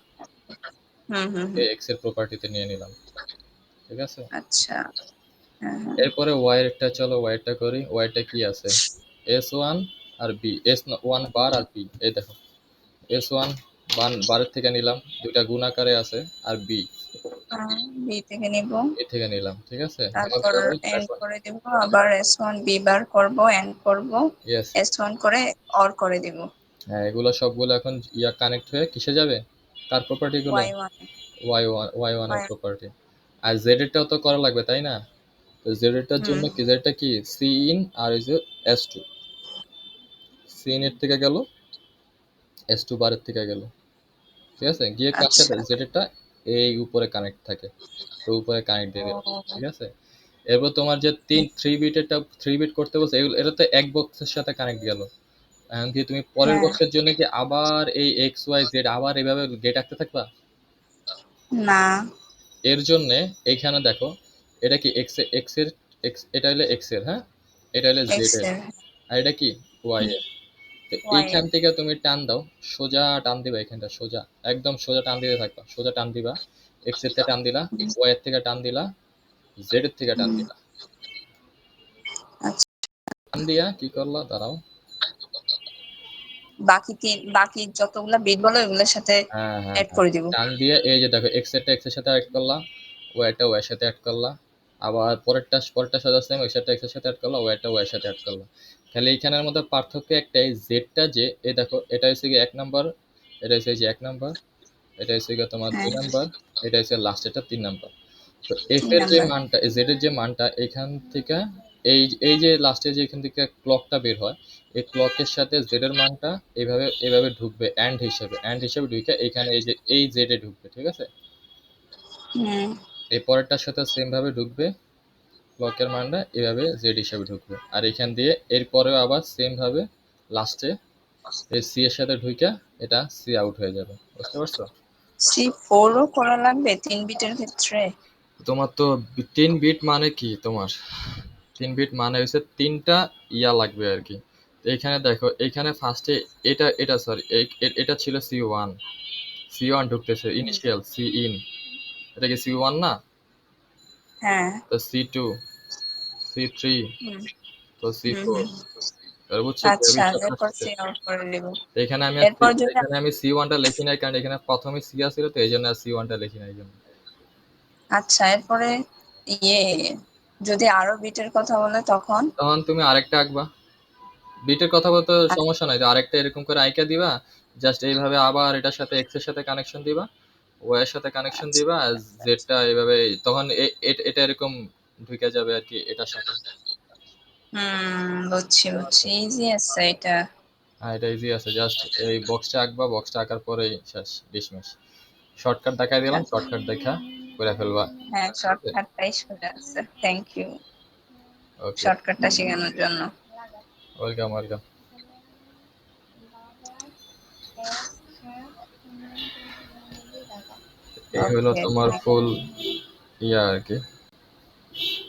হুম হুম হুম এক্স এর প্রপার্টিতে নিয়ে নিলাম, ঠিক আছে। আচ্ছা। হ্যাঁ হ্যাঁ এরপরে ওয়াইয়েরটা, চলো ওয়াইয়েরটা করি। ওয়াইয়েরটা কি আছে, এস ওয়ান আর বি, এস ওয়ান বার আর বি, এই দেখো এস ওয়ান বারের থেকে নিলাম, দুইটা গুণ আকারে আছে, আর বি বি থেকে নিব, এ থেকে নিলাম, ঠিক আছে। নেওয়ার তারপর পরে এন্ড দেখো, করে দিব, আবার এস ওয়ান বি বার করব, এন্ড করব, ইয়েস, এস ওয়ান করে অর করে দিব। হ্যাঁ এগুলো সবগুলো এখন ইয়া কানেক্ট হয়ে কিসে যাবে, কার প্রপার্টি গুলো, ওয়াই ওয়ান ওয়াই ওয়ান এর ওয়াই। প্রপার্টি। আর জেড এরটাও তো করা লাগবে তাই না, তো জেড এরটার হুম জন্য কি, জেডটা কি সি ইন আর এই যে এস টু, সি ইন এর থেকে গেল, এস টু বারের থেকে গেল, ঠিক আছে, গিয়ে কার সাথে, আচ্ছা। জেডেরটা এই উপরে কানেক্ট থাকে, তো উপরে কানেক্ট দিয়ে দিলাম, ও ঠিক আছে। এরপর তোমার যে থ্রি বিটেরটা, থ্রি বিট করতে বলছে, এগুলো এটা তো এক বক্সের সাথে কানেক্ট গেল। এখন কি তুমি পরের হ্যাঁ বক্সের জন্য কি আবার এই এক্স ওয়াই জেড আবার এইভাবে গেট আঁকতে থাকবা, না এর জন্য এইখানে দেখো, এটা কি এক্স এক্স এর, এক্স এটা হলো এক্স এর, হ্যাঁ, এটা হলো জেড এক্স এর, এর। আর এটা কি ওয়াই এর। তো ওয়াই এইখান এর। থেকে তুমি টান দাও, সোজা টান দিবা, এখানটা সোজা, একদম সোজা টান দিতে থাকবা, সোজা টান দিবা, এক্স এর থেকে টান দিলা, ওয়াই এর থেকে টান দিলা, জেড এর থেকে টান হুম, দিলা, আচ্ছা। টান দিয়া কি করলা, দাঁড়াও, বাকি যতগুলা বিট বলো এগুলোর সাথে হ্যাঁ হ্যাঁ অ্যাড হ্যাঁ, করে দিব। টান দিয়ে এই যে দেখো এক্স এরটা এক্স এর সাথে অ্যাড করলা, ওয়াইটা ওয়াই এর সাথে অ্যাড করলা, আবার পরেরটা সোজা সেম, ওই সাথে এক্স এর সাথে অ্যাড করলা, ওয়াইটা ওয়াই এর সাথে অ্যাড করলা। তাহলে এইখানের মধ্যে পার্থক্য একটাই, জেডটা যে এই দেখো এটা হচ্ছে কি 1 নাম্বার, এটা হচ্ছে এই যে 1 নাম্বার, এটা হচ্ছে গিয়ে তোমার হ্যাঁ 2 নাম্বার, এটা হচ্ছে লাস্টেরটা 3 নাম্বার। তো এফ 3 এর যে নাম্বার। মানটা, জেড এর যে মানটা এখান থেকে, এই এই যে লাস্টে যে এখান থেকে ক্লকটা বের হয়, এই ক্লকের সাথে জেড এর মানটা এইভাবে এইভাবে ঢুকবে এন্ড হিসেবে ঢুকে এইখানে এই যে এই জেড এ ঢুকবে, ঠিক আছে। হুম এই পরেরটার সাথে সেম ভাবে ঢুকবে, ক্লকের মানটা এভাবে জেড হিসেবে ঢুকবে, আর এখান দিয়ে এর পরেও আবার সেম ভাবে লাস্টে এই সি এর সাথে ঢুইকা এটা সি আউট হয়ে যাবে, বুঝতে পারছো? C4 ও করা লাগবে 3 বিটের ক্ষেত্রে? তোমার তো 3 বিট মানে কি, তোমার 3 বিট মানে হচ্ছে 3টা ইয়া লাগবে আর কি। তো এখানে দেখো, এখানে ফার্স্টে এটা সরি এটা ছিল সি ওয়ান ঢুকতেছে ইনিশিয়াল সি ইন, এটা কি সি ওয়ান না? হ্যাঁ। তো সি2, সি3, হুম তো হুম সি4, হুম। বুঝছো কিভাবে আচ্ছা, হিসাবটা এরপর হচ্ছে? সি আউট করে দিব। এখানে আমি এরপর যদি এখানে আমি সি1টা লিখি নাই, কারণ এখানে প্রথমে সি আছিল, তো এই জন্য সি1টা লিখি নাই এই জন্য। আচ্ছা, এরপরে ইয়ে যদি আরো বিটের কথা বলে তখন? তখন তুমি আরেকটা আঁকবা। বিটের কথা বলতে সমস্যা নাই, তো আরেকটা এরকম করে আইকা দিবা, জাস্ট এইভাবে আবার এটার সাথে এক্স এর সাথে কানেকশন দিবা, ওয়াই এর সাথে কানেকশন আচ্ছা। দিবা, আর জেডটা এইভাবে, তখন এটা এরকম ঢুকে যাবে আর কি এটার সাথে। বুঝছি বুঝতে বুঝছি, পারছো? ইজি আছে এটা। হ্যাঁ, এটা ইজি আছে, জাস্ট এই বক্সটা আঁকবা, বক্সটা আঁকার পরেই শেষ, ডিসমিস। শর্টকাট দেখাই দিলাম, আচ্ছা, শর্টকাট দেখা করে ফেলবা। হ্যাঁ, ঠিক আছে, শর্টকাটটাই সোজা আছে। থ্যাংক ইউ ওকে, শর্টকাটটা শেখানোর জন্য। Welcome welcome. এই হলো ওকে। তোমার ফুল ইয়া আর কি।